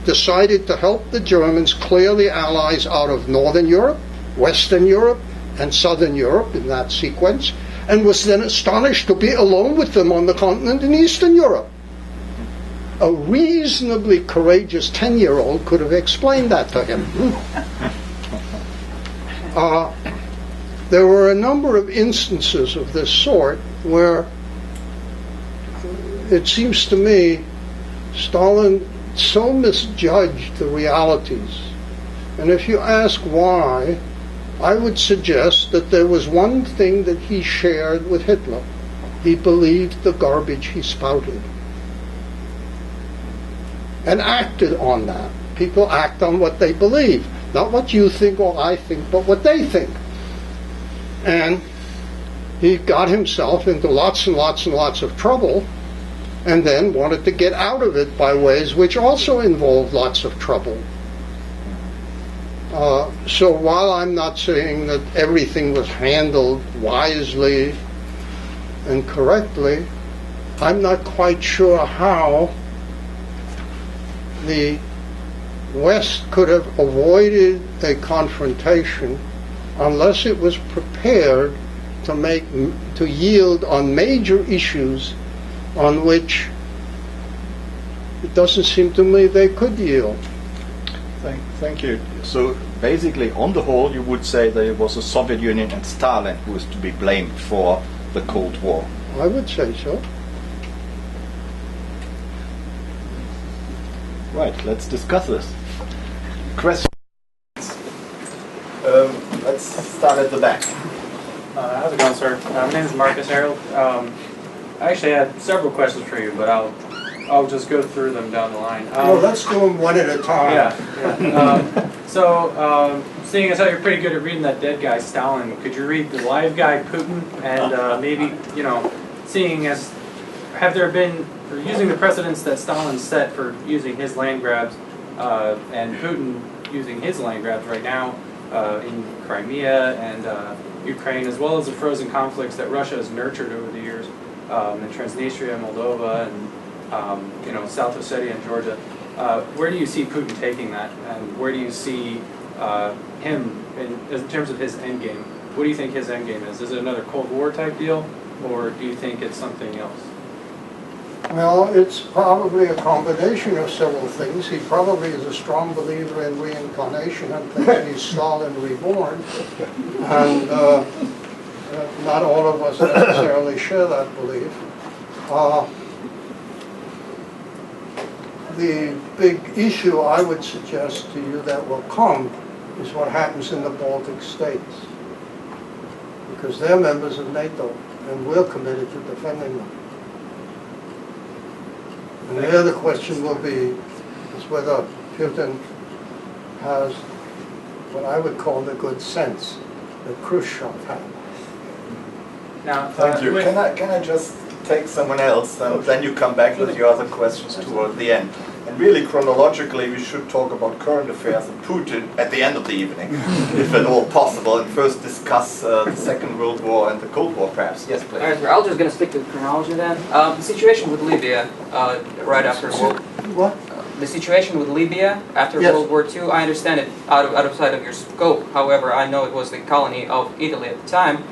decided to help the Germans clear the Allies out of Northern Europe, Western Europe, and Southern Europe in that sequence, and was then astonished to be alone with them on the continent in Eastern Europe. A reasonably courageous 10-year-old could have explained that to him. There were a number of instances of this sort where it seems to me Stalin so misjudged the realities. And if you ask why, I would suggest that there was one thing that he shared with Hitler. He believed the garbage he spouted and acted on that. People act on what they believe, not what you think or I think, but what they think. And he got himself into lots and lots and lots of trouble, and then wanted to get out of it by ways which also involved lots of trouble. So while I'm not saying that everything was handled wisely and correctly, I'm not quite sure how the West could have avoided a confrontation unless it was prepared to yield on major issues on which it doesn't seem to me they could yield.
Thank you. So basically, on the whole, you would say that it was the Soviet Union and Stalin who was to be blamed for the Cold War.
I would say so.
Right, let's discuss this. Questions? Let's start at the back.
How's it going, sir? My name is Marcus Harold. I actually had several questions for you, but I'll just go through them down the line.
Well, let's do them one at a time.
Yeah. So, seeing as how you're pretty good at reading that dead guy, Stalin, could you read the live guy, Putin, and maybe, seeing as, have there been, or using the precedents that Stalin set for using his land grabs, and Putin using his land grabs right now in Crimea and Ukraine, as well as the frozen conflicts that Russia has nurtured over the years in Transnistria, Moldova, and South Ossetia and Georgia. Where do you see Putin taking that, and where do you see him in terms of his end game? What do you think his end game is? Is it another Cold War type deal, or do you think it's something else?
Well, it's probably a combination of several things. He probably is a strong believer in reincarnation and thinks he's Stalin reborn. And not all of us necessarily share that belief. The big issue I would suggest to you that will come is what happens in the Baltic States. Because they're members of NATO, and we're committed to defending them. And there the question will be is whether Putin has what I would call the good sense that Khrushchev had.
Now,
Thank you. Can I just take someone else, and then you come back with your other questions toward the end. And really, chronologically, we should talk about current affairs and Putin at the end of the evening, if at all possible, and first discuss the Second World War and the Cold War, perhaps. Yes, please.
All right, I'm just going to stick to chronology then. The situation with Libya right after the situation with Libya after World War II, I understand it outside of your scope. However, I know it was the colony of Italy at the time.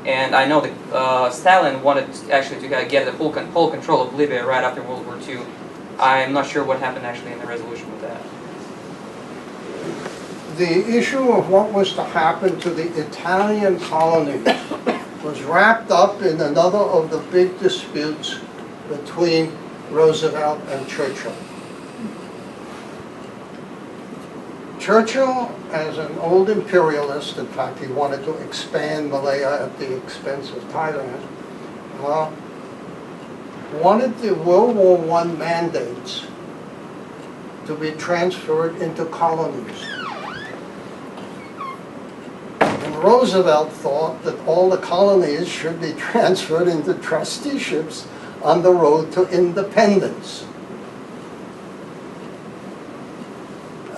And I know that Stalin wanted actually to get the full control of Libya right after World War II. I'm not sure what happened actually in the resolution with that.
The issue of what was to happen to the Italian colony was wrapped up in another of the big disputes between Roosevelt and Churchill. Churchill, as an old imperialist, in fact he wanted to expand Malaya at the expense of Thailand, wanted the World War I mandates to be transferred into colonies. And Roosevelt thought that all the colonies should be transferred into trusteeships on the road to independence.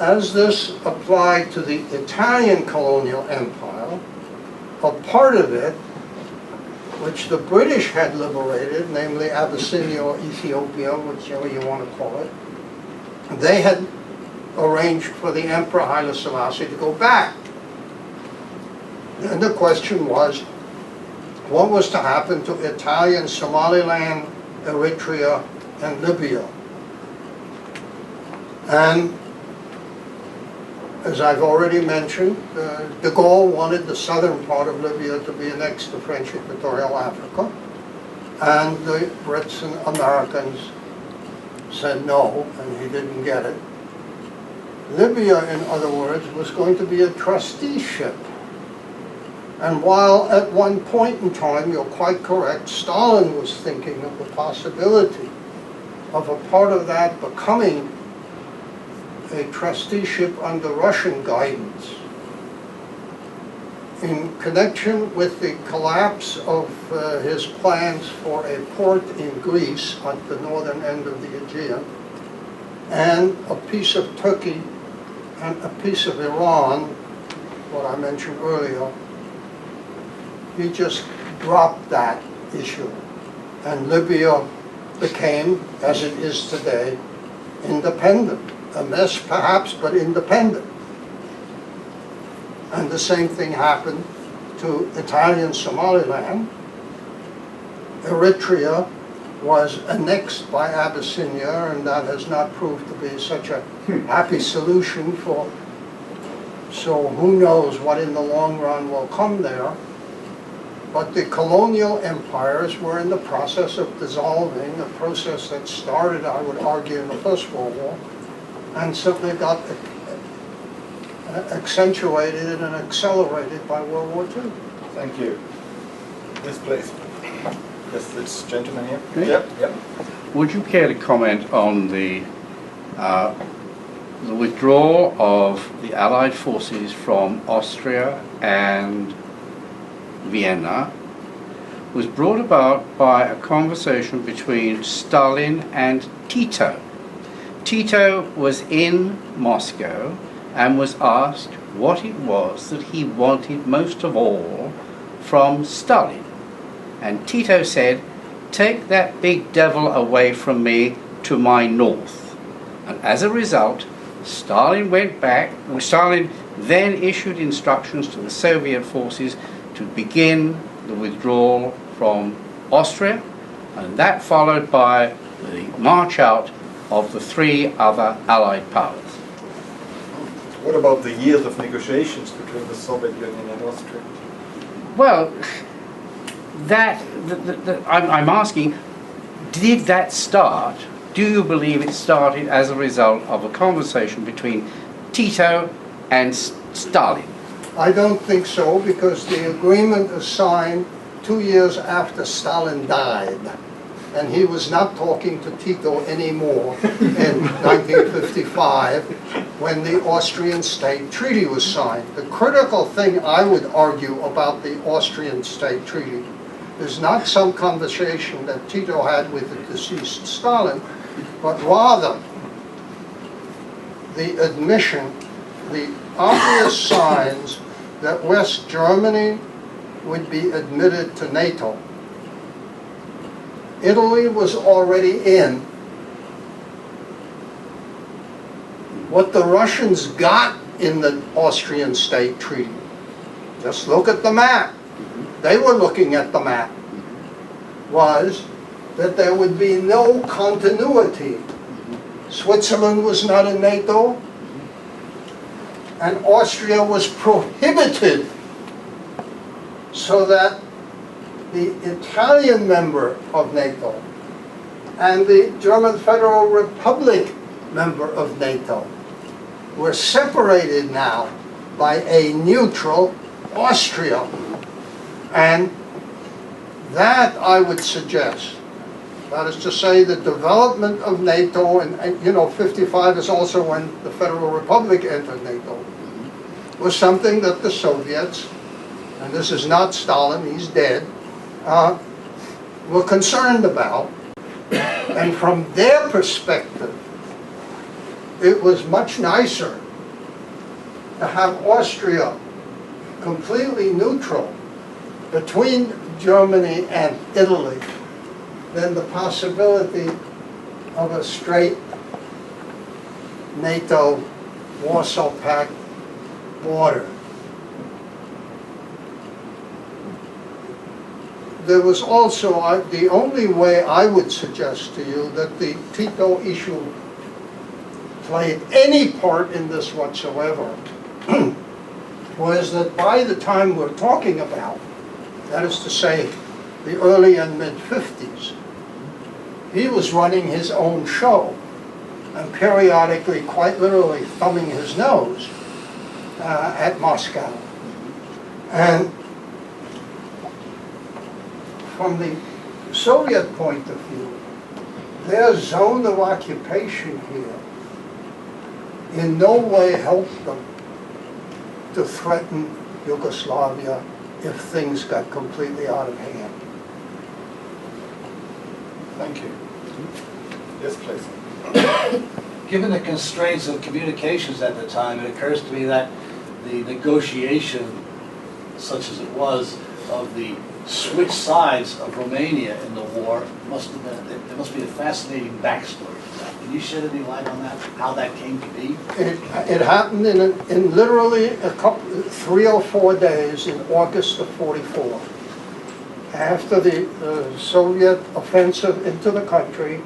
as this applied to the Italian colonial empire, a part of it, which the British had liberated, namely Abyssinia or Ethiopia, whichever you want to call it, they had arranged for the Emperor Haile Selassie to go back. And the question was, what was to happen to Italian Somaliland, Eritrea, and Libya? And as I've already mentioned, de Gaulle wanted the southern part of Libya to be annexed to French Equatorial Africa, and the Brits and Americans said no, and he didn't get it. Libya, in other words, was going to be a trusteeship. And while at one point in time, you're quite correct, Stalin was thinking of the possibility of a part of that becoming a trusteeship under Russian guidance. In connection with the collapse of his plans for a port in Greece at the northern end of the Aegean, and a piece of Turkey and a piece of Iran, what I mentioned earlier, he just dropped that issue. And Libya became, as it is today, independent. A mess perhaps, but independent. And the same thing happened to Italian Somaliland. Eritrea was annexed by Abyssinia, and that has not proved to be such a happy solution for, so who knows what in the long run will come there. But the colonial empires were in the process of dissolving, a process that started, I would argue, in the First World War, and simply got accentuated and accelerated by World War II.
Thank you. Yes, please. Yes, this gentleman here.
Me?
Yep.
Would you care to comment on the withdrawal of the Allied forces from Austria and Vienna was brought about by a conversation between Stalin and Tito. Tito was in Moscow and was asked what it was that he wanted most of all from Stalin. And Tito said, "Take that big devil away from me to my north." And as a result, Stalin went back. Stalin then issued instructions to the Soviet forces to begin the withdrawal from Austria, and that followed by the march out of the three other Allied powers.
What about the years of negotiations between the Soviet Union and Austria?
Well, I'm asking, did that start? Do you believe it started as a result of a conversation between Tito and Stalin?
I don't think so, because the agreement was signed 2 years after Stalin died. And he was not talking to Tito anymore in 1955 when the Austrian State Treaty was signed. The critical thing I would argue about the Austrian State Treaty is not some conversation that Tito had with the deceased Stalin, but rather the admission, the obvious signs that West Germany would be admitted to NATO. Italy was already in. What the Russians got in the Austrian State Treaty, just look at the map, they were looking at the map, was that there would be no continuity. Switzerland was not in NATO, and Austria was prohibited, so that the Italian member of NATO and the German Federal Republic member of NATO were separated now by a neutral Austria. And that, I would suggest, that is to say, the development of NATO, and 55 is also when the Federal Republic entered NATO, was something that the Soviets, and this is not Stalin, he's dead, were concerned about. And from their perspective, it was much nicer to have Austria completely neutral between Germany and Italy than the possibility of a straight NATO Warsaw Pact border. There was also, the only way I would suggest to you that the Tito issue played any part in this whatsoever was that by the time we're talking about, that is to say, the early and mid-50s, he was running his own show and periodically, quite literally, thumbing his nose at Moscow. And from the Soviet point of view, their zone of occupation here in no way helped them to threaten Yugoslavia if things got completely out of hand.
Thank you. Yes, please.
Given the constraints of communications at the time, it occurs to me that the negotiation, such as it was, of the switch sides of Romania in the war must have been, there must be a fascinating backstory to that. Can you shed any light on that, how that came to be?
It happened in literally 3 or 4 days in August of '44. After the Soviet offensive into the country,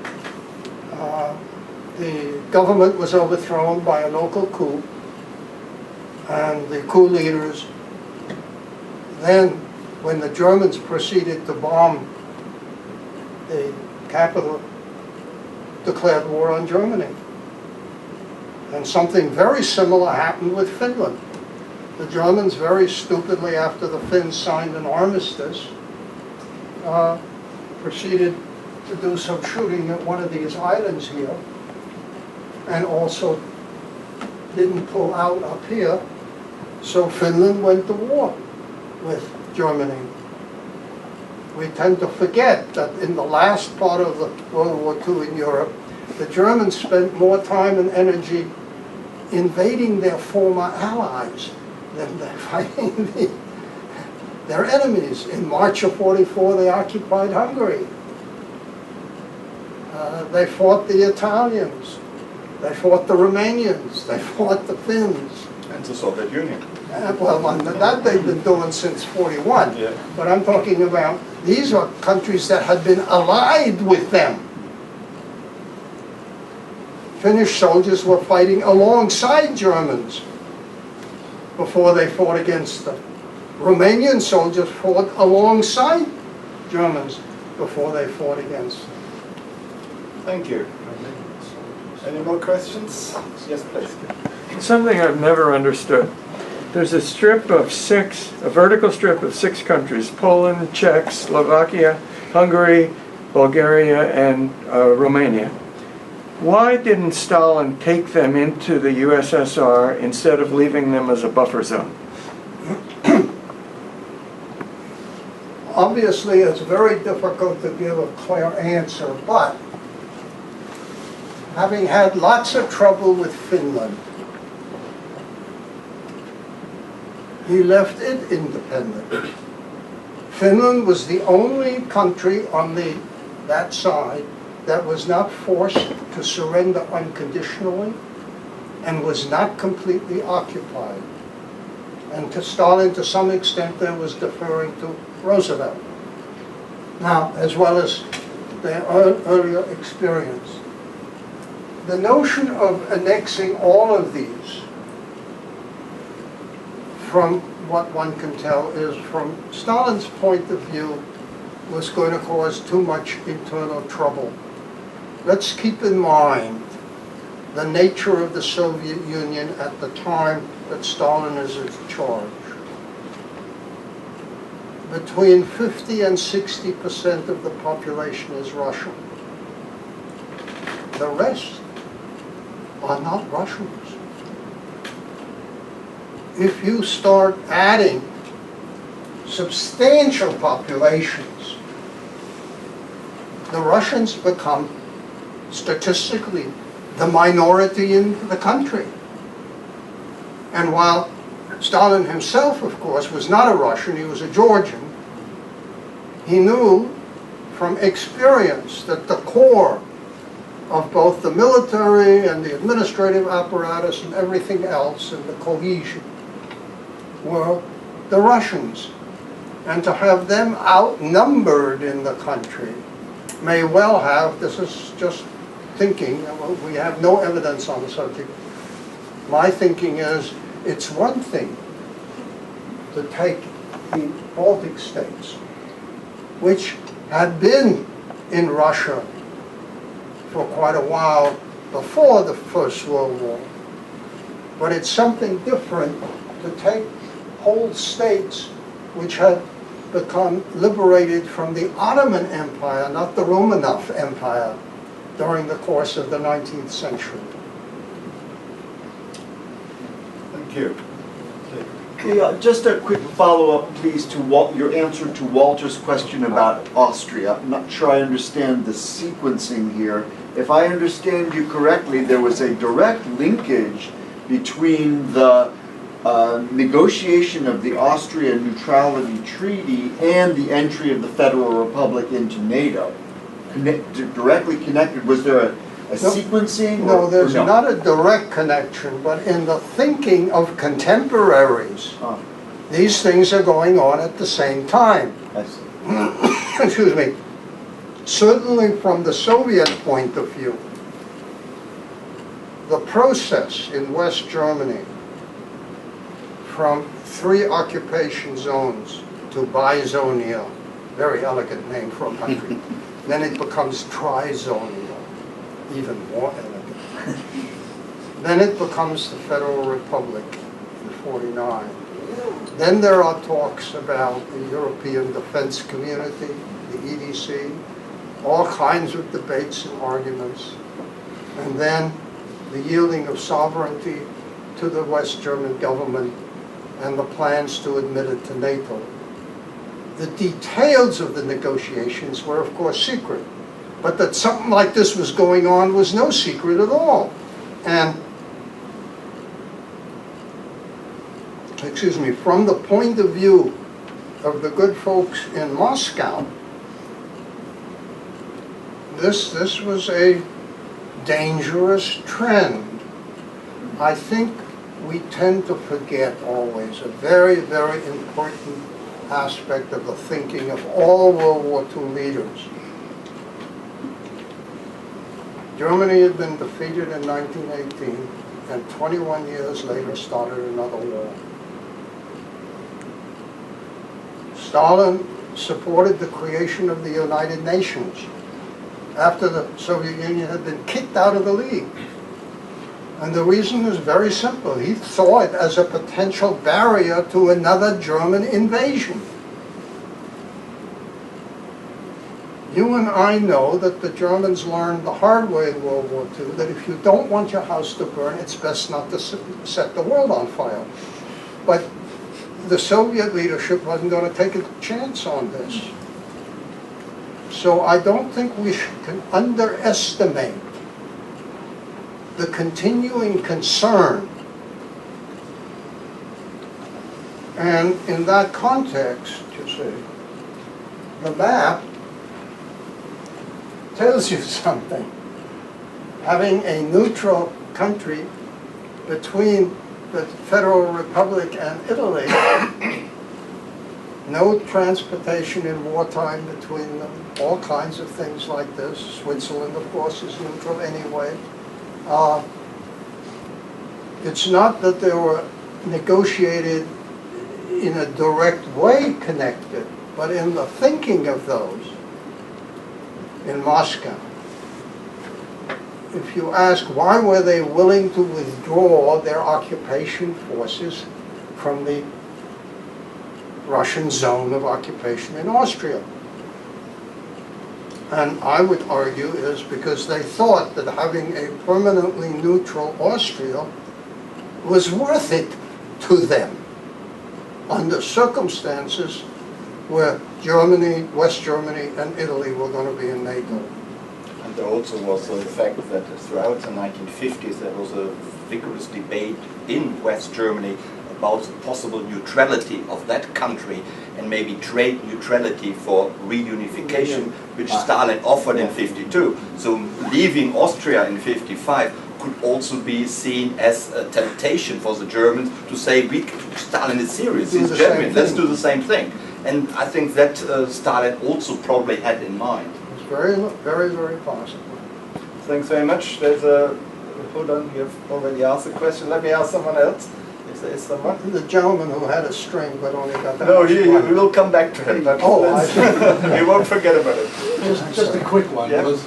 the government was overthrown by a local coup, and the coup leaders then, when the Germans proceeded to bomb the capital, declared war on Germany. And something very similar happened with Finland. The Germans very stupidly, after the Finns signed an armistice, proceeded to do some shooting at one of these islands here, and also didn't pull out up here, so Finland went to war with Germany. We tend to forget that in the last part of the World War II in Europe, the Germans spent more time and energy invading their former allies than fighting their enemies. In March of '44, they occupied Hungary. They fought the Italians. They fought the Romanians. They fought the Finns.
And the Soviet Union.
Well, that they've been doing since '41.
Yeah.
But I'm talking about, these are countries that had been allied with them. Finnish soldiers were fighting alongside Germans before they fought against them. Romanian soldiers fought alongside Germans before they fought against them.
Thank you. Any more questions? Yes, please.
Something I've never understood. There's a strip of a vertical strip of 6 countries: Poland, Czech, Slovakia, Hungary, Bulgaria, and Romania. Why didn't Stalin take them into the USSR instead of leaving them as a buffer zone?
Obviously, it's very difficult to give a clear answer, but having had lots of trouble with Finland, he left it independent. Finland was the only country on that side that was not forced to surrender unconditionally and was not completely occupied. And to Stalin, to some extent, there was deferring to Roosevelt. Now, as well as their earlier experience. The notion of annexing all of these, from what one can tell, is from Stalin's point of view, was going to cause too much internal trouble. Let's keep in mind the nature of the Soviet Union at the time that Stalin is in charge. Between 50 and 60% of the population is Russian. The rest are not Russians. If you start adding substantial populations, the Russians become statistically the minority in the country. And while Stalin himself, of course, was not a Russian, he was a Georgian, he knew from experience that the core of both the military and the administrative apparatus and everything else and the cohesion were the Russians. And to have them outnumbered in the country may well have, this is just thinking, we have no evidence on the subject. My thinking is, it's one thing to take the Baltic States, which had been in Russia for quite a while before the First World War. But it's something different to take whole states which had become liberated from the Ottoman Empire, not the Romanov Empire, during the course of the 19th century.
Thank you.
Yeah, just a quick follow-up, please, to your answer to Walter's question about Austria. I'm not sure I understand the sequencing here. If I understand you correctly, there was a direct linkage between the negotiation of the Austria Neutrality Treaty and the entry of the Federal Republic into NATO. Directly connected. Was there a sequencing?
No, there's not a direct connection, but in the thinking of contemporaries, these things are going on at the same time.
I see.
Excuse me. Certainly from the Soviet point of view, the process in West Germany from 3 occupation zones to Bizonia, very elegant name for a country, then it becomes Trizonia, even more elegant. Then it becomes the Federal Republic in '49. Then there are talks about the European Defense Community, the EDC, all kinds of debates and arguments. And then the yielding of sovereignty to the West German government and the plans to admit it to NATO. The details of the negotiations were, of course, secret. But that something like this was going on was no secret at all. And, excuse me, from the point of view of the good folks in Moscow, this was a dangerous trend. I think we tend to forget always a very, very important aspect of the thinking of all World War II leaders. Germany had been defeated in 1918, and 21 years later started another war. Stalin supported the creation of the United Nations after the Soviet Union had been kicked out of the League. And the reason is very simple. He saw it as a potential barrier to another German invasion. You and I know that the Germans learned the hard way in World War II that if you don't want your house to burn, it's best not to set the world on fire. But the Soviet leadership wasn't going to take a chance on this. So I don't think we can underestimate the continuing concern. And in that context, you see, the map tells you something. Having a neutral country between the Federal Republic and Italy, no transportation in wartime between them, all kinds of things like this. Switzerland, of course, is neutral anyway. It's not that they were negotiated in a direct way connected, but in the thinking of those in Moscow. If you ask why were they willing to withdraw their occupation forces from the Russian zone of occupation in Austria? And I would argue it is because they thought that having a permanently neutral Austria was worth it to them under circumstances where Germany, West Germany, and Italy were going to be in NATO.
And there also was the fact that throughout the 1950s there was a vigorous debate in West Germany about the possible neutrality of that country and maybe trade neutrality for reunification, which Stalin offered in 52. So leaving Austria in 55 could also be seen as a temptation for the Germans to say, Stalin is serious, he's genuine, let's do the same thing. And I think that Stalin also probably had in mind.
It's very, very, very possible.
Thanks very much. There's a, hold on, you've already asked a question. Let me ask someone else. If there is someone.
The gentleman who had a string but only got that.
No, we will come back to him. But we won't forget about it.
Just a quick one.
Yeah.
Was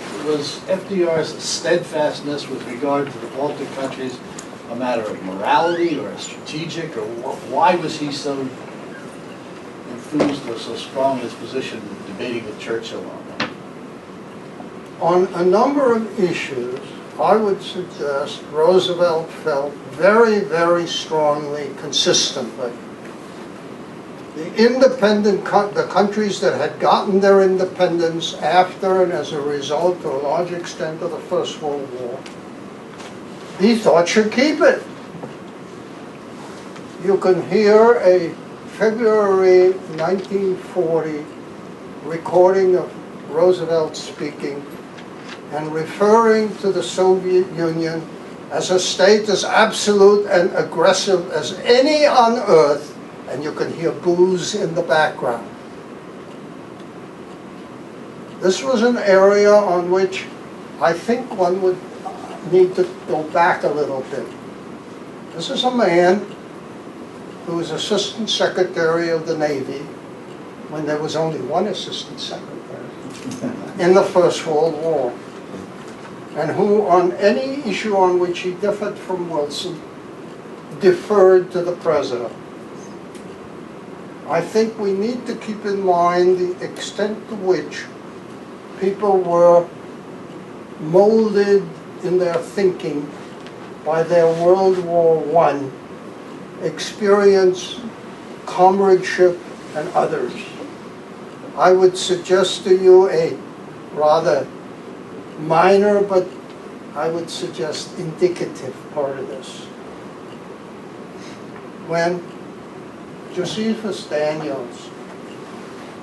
FDR's steadfastness with regard to the Baltic countries a matter of morality or strategic, or why was he so enthused or so strong in his position debating with Churchill on that?
On a number of issues, I would suggest Roosevelt felt very, very strongly, consistently. The countries that had gotten their independence after and as a result, to a large extent, of the First World War, he thought should keep it. You can hear a February 1940 recording of Roosevelt speaking and referring to the Soviet Union as a state as absolute and aggressive as any on earth, and you can hear boos in the background. This was an area on which I think one would need to go back a little bit. This is a man who was Assistant Secretary of the Navy when there was only one Assistant Secretary in the First World War, and who on any issue on which he differed from Wilson deferred to the President. I think we need to keep in mind the extent to which people were molded in their thinking by their World War I experience, comradeship, and others. I would suggest to you a rather minor, but I would suggest indicative part of this. When Josephus Daniels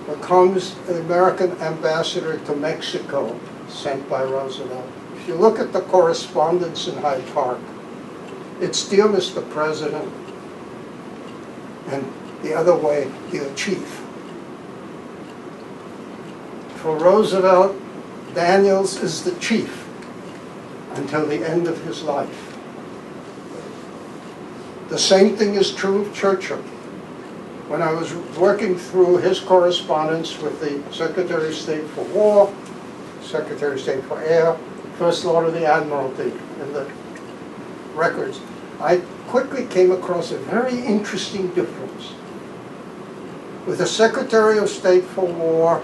becomes the American ambassador to Mexico, sent by Roosevelt, if you look at the correspondence in Hyde Park, it's "Dear Mr. President," and the other way, "Dear Chief." For Roosevelt, Daniels is the chief until the end of his life. The same thing is true of Churchill. When I was working through his correspondence with the Secretary of State for War, Secretary of State for Air, First Lord of the Admiralty in the records, I quickly came across a very interesting difference. With the Secretary of State for War,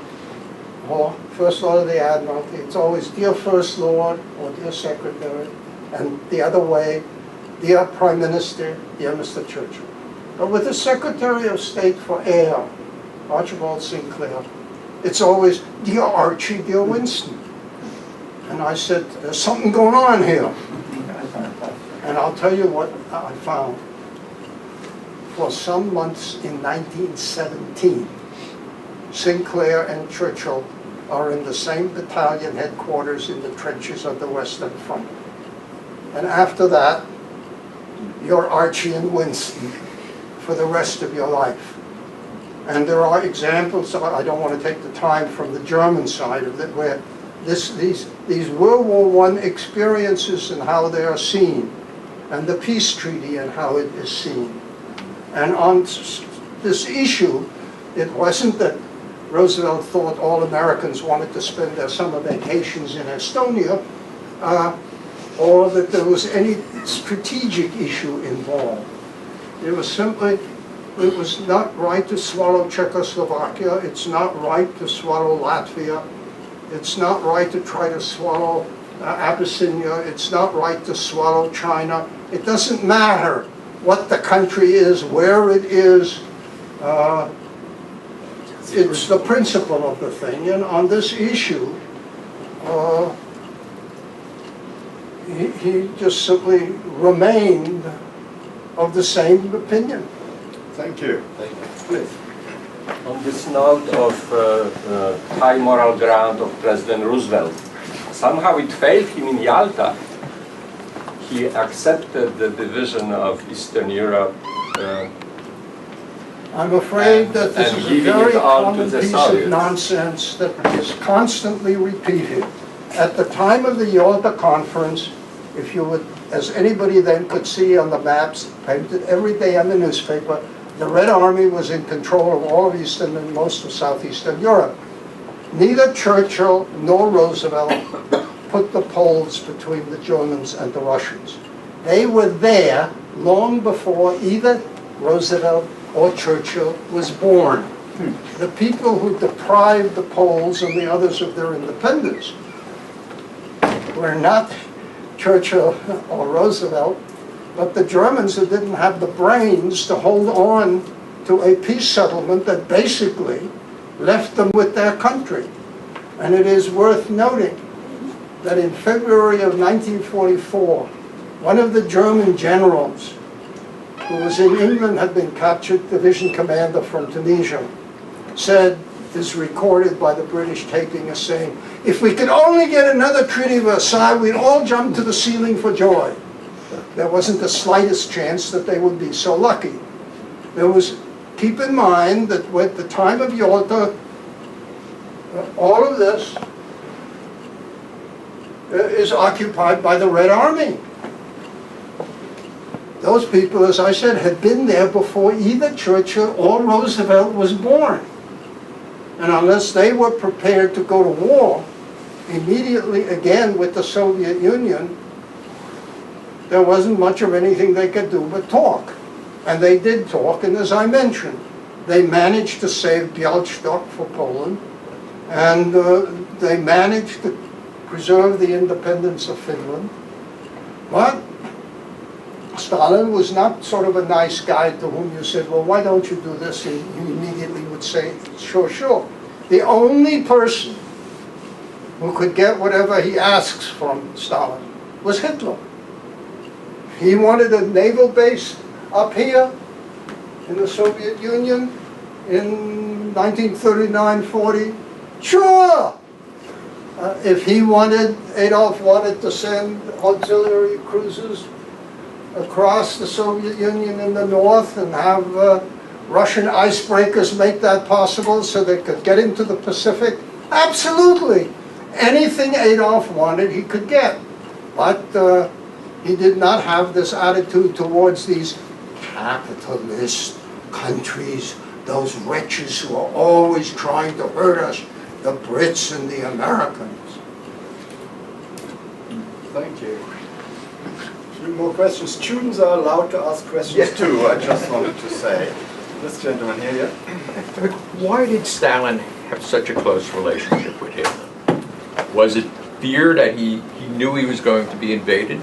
or First Lord of the Admiralty, it's always "Dear First Lord" or "Dear Secretary," and the other way, "Dear Prime Minister," "Dear Mr. Churchill." But with the Secretary of State for Air, Archibald Sinclair, it's always "Dear Archie," "Dear Winston." And I said, there's something going on here. And I'll tell you what I found. For some months in 1917, Sinclair and Churchill are in the same battalion headquarters in the trenches of the Western Front. And after that, you're Archie and Winston for the rest of your life. And there are examples, I don't want to take the time from the German side of it, where these World War I experiences and how they are seen, and the peace treaty and how it is seen. And on this issue, it wasn't that Roosevelt thought all Americans wanted to spend their summer vacations in Estonia, or that there was any strategic issue involved. It was simply, it was not right to swallow Czechoslovakia, it's not right to swallow Latvia, it's not right to try to swallow Abyssinia, it's not right to swallow China. It doesn't matter what the country is, where it is, it's the principle of the thing. And on this issue, he just simply remained of the same opinion.
Thank you.
Please.
On this note of high moral ground of President Roosevelt, somehow it failed him in Yalta. He accepted the division of Eastern Europe.
I'm afraid that this
and
is a
giving
very
it on
common
to the
piece
Soviets.
of nonsense that is constantly repeated. At the time of the Yalta Conference, if you would, as anybody then could see on the maps, painted every day on the newspaper, the Red Army was in control of all of Eastern and most of Southeastern Europe. Neither Churchill nor Roosevelt put the poles between the Germans and the Russians. They were there long before either Roosevelt or Churchill was born. The people who deprived the Poles and the others of their independence were not Churchill or Roosevelt, but the Germans who didn't have the brains to hold on to a peace settlement that basically left them with their country. And it is worth noting that in February of 1944, one of the German generals who was in England, had been captured, division commander from Tunisia, said, is recorded by the British taping as saying, if we could only get another Treaty of Versailles, we'd all jump to the ceiling for joy. There wasn't the slightest chance that they would be so lucky. There was, keep in mind that at the time of Yalta, all of this is occupied by the Red Army. Those people, as I said, had been there before either Churchill or Roosevelt was born. And unless they were prepared to go to war immediately again with the Soviet Union, there wasn't much of anything they could do but talk. And they did talk, and as I mentioned, they managed to save Białystok for Poland, and they managed to preserve the independence of Finland. But Stalin was not sort of a nice guy to whom you said, well, why don't you do this? And he immediately would say, sure, sure. The only person who could get whatever he asks from Stalin was Hitler. He wanted a naval base up here in the Soviet Union in 1939-40. Sure! If he wanted, Adolf wanted to send auxiliary cruisers across the Soviet Union in the north and have Russian icebreakers make that possible so they could get into the Pacific, absolutely. Anything Adolf wanted, he could get. But he did not have this attitude towards these capitalist countries, those wretches who are always trying to hurt us, the Brits and the Americans.
Thank you. Few more questions. Students are allowed to ask questions too, I just wanted to say. This gentleman here, yeah?
Why did Stalin have such a close relationship with Hitler? Was it fear that he knew he was going to be invaded?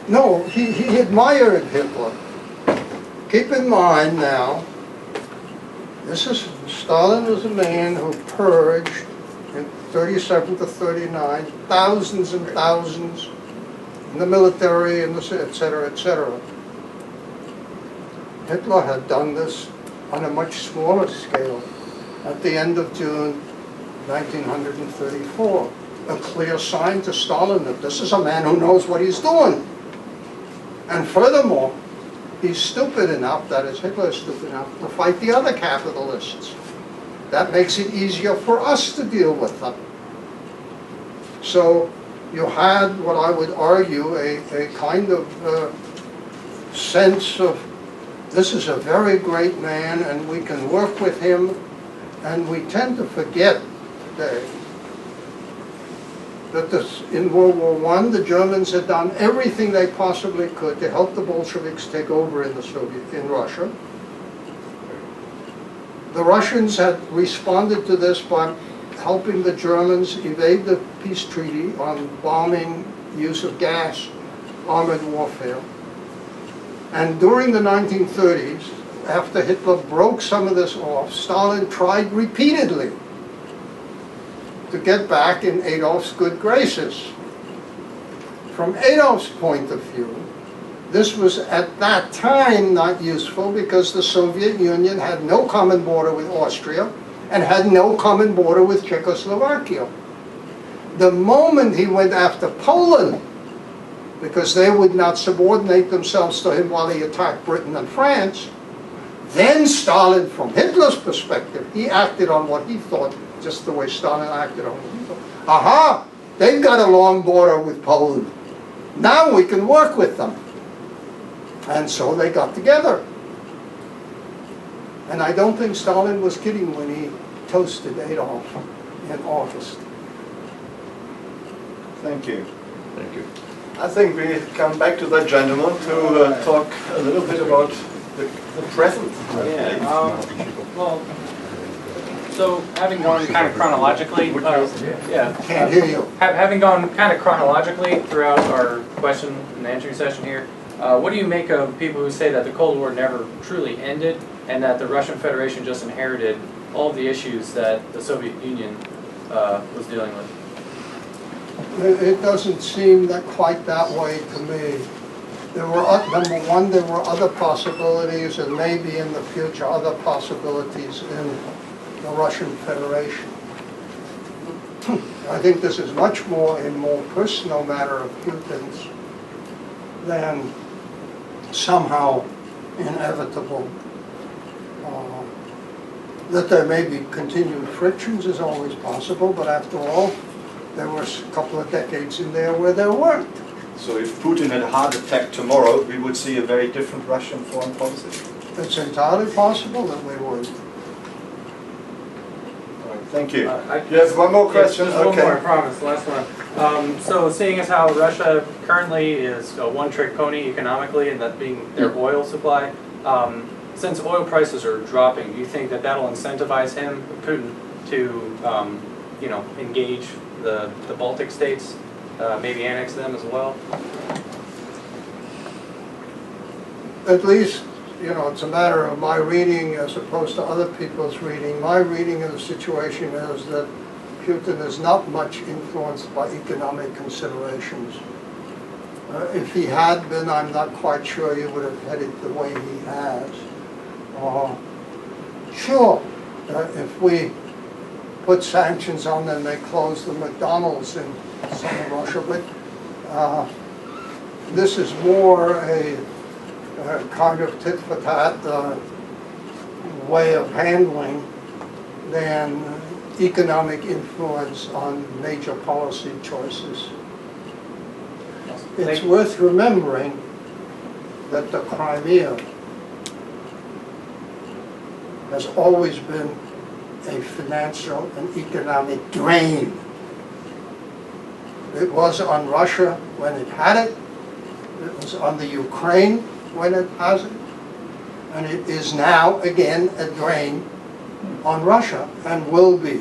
No, he admired Hitler. Keep in mind now, Stalin was a man who purged in 37 to 39 thousands and thousands in the military, and et cetera, et cetera. Hitler had done this on a much smaller scale at the end of June 1934. A clear sign to Stalin that this is a man who knows what he's doing. And furthermore, he's stupid enough, that is, Hitler is stupid enough, to fight the other capitalists. That makes it easier for us to deal with them. So you had what I would argue a kind of sense of, this is a very great man and we can work with him, and we tend to forget today that in World War I, the Germans had done everything they possibly could to help the Bolsheviks take over in Russia. The Russians had responded to this by helping the Germans evade the peace treaty on bombing, use of gas, armored warfare. And during the 1930s, after Hitler broke some of this off, Stalin tried repeatedly to get back in Adolf's good graces. From Adolf's point of view, this was at that time not useful because the Soviet Union had no common border with Austria and had no common border with Czechoslovakia. The moment he went after Poland, because they would not subordinate themselves to him while he attacked Britain and France, then Stalin, from Hitler's perspective, he acted on what he thought, just the way Stalin acted on what he thought. Aha! They've got a long border with Poland. Now we can work with them. And so they got together. And I don't think Stalin was kidding when he toasted Adolf in August.
Thank you.
Thank you.
I think we come back to that gentleman to talk a little bit about the present.
Well, so having gone kind of chronologically,
Can't hear you.
having gone kind of chronologically throughout our question and answering session here, what do you make of people who say that the Cold War never truly ended and that the Russian Federation just inherited all of the issues that the Soviet Union was dealing with?
It doesn't seem that quite that way to me. There were, number one, there were other possibilities, and maybe in the future other possibilities in the Russian Federation. I think this is much more a more personal matter of Putin's than somehow inevitable. That there may be continued frictions is always possible, but after all, there were a couple of decades in there where there weren't.
So if Putin had a heart attack tomorrow, we would see a very different Russian foreign policy.
It's entirely possible that we would.
Thank you.
You
have one more question?
Just one more, I promise, last one. So seeing as how Russia currently is a one-trick pony economically, and that being their oil supply, since oil prices are dropping, do you think that that'll incentivize him, Putin, to engage the Baltic States, maybe annex them as well?
At least, it's a matter of my reading as opposed to other people's reading. My reading of the situation is that Putin is not much influenced by economic considerations. If he had been, I'm not quite sure he would have headed the way he has. Sure, if we put sanctions on them, they close the McDonald's in southern Russia, but this is more a kind of tit-for-tat way of handling than economic influence on major policy choices. It's worth remembering that the Crimea has always been a financial and economic drain. It was on Russia when it had it. It was on the Ukraine when it has it. And it is now again a drain on Russia and will be.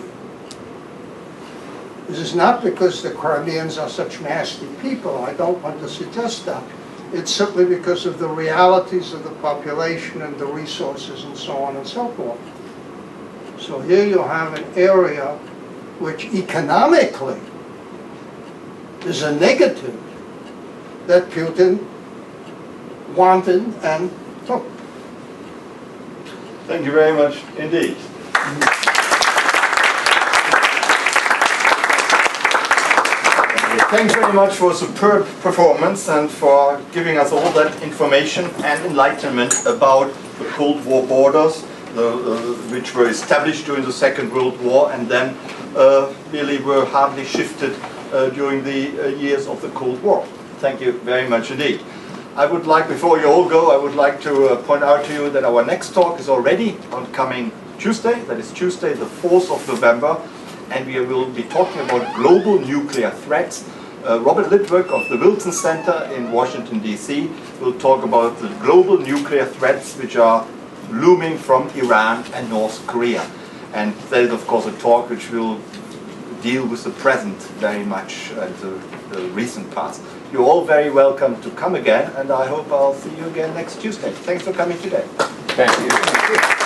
This is not because the Crimeans are such nasty people. I don't want to suggest that. It's simply because of the realities of the population and the resources and so on and so forth. So here you have an area which economically is a negative that Putin wanted and took.
Thank you very much indeed. Thanks very much for a superb performance and for giving us all that information and enlightenment about the Cold War borders, which were established during the Second World War and then really were hardly shifted during the years of the Cold War. Thank you very much indeed. I would like, before you all go, I would like to point out to you that our next talk is already on coming Tuesday. That is Tuesday, the 4th of November, and we will be talking about global nuclear threats. Robert Litwick of the Wilson Center in Washington, D.C. will talk about the global nuclear threats which are looming from Iran and North Korea. And that is, of course, a talk which will deal with the present very much and the recent past. You're all very welcome to come again, and I hope I'll see you again next Tuesday. Thanks for coming today.
Thank you.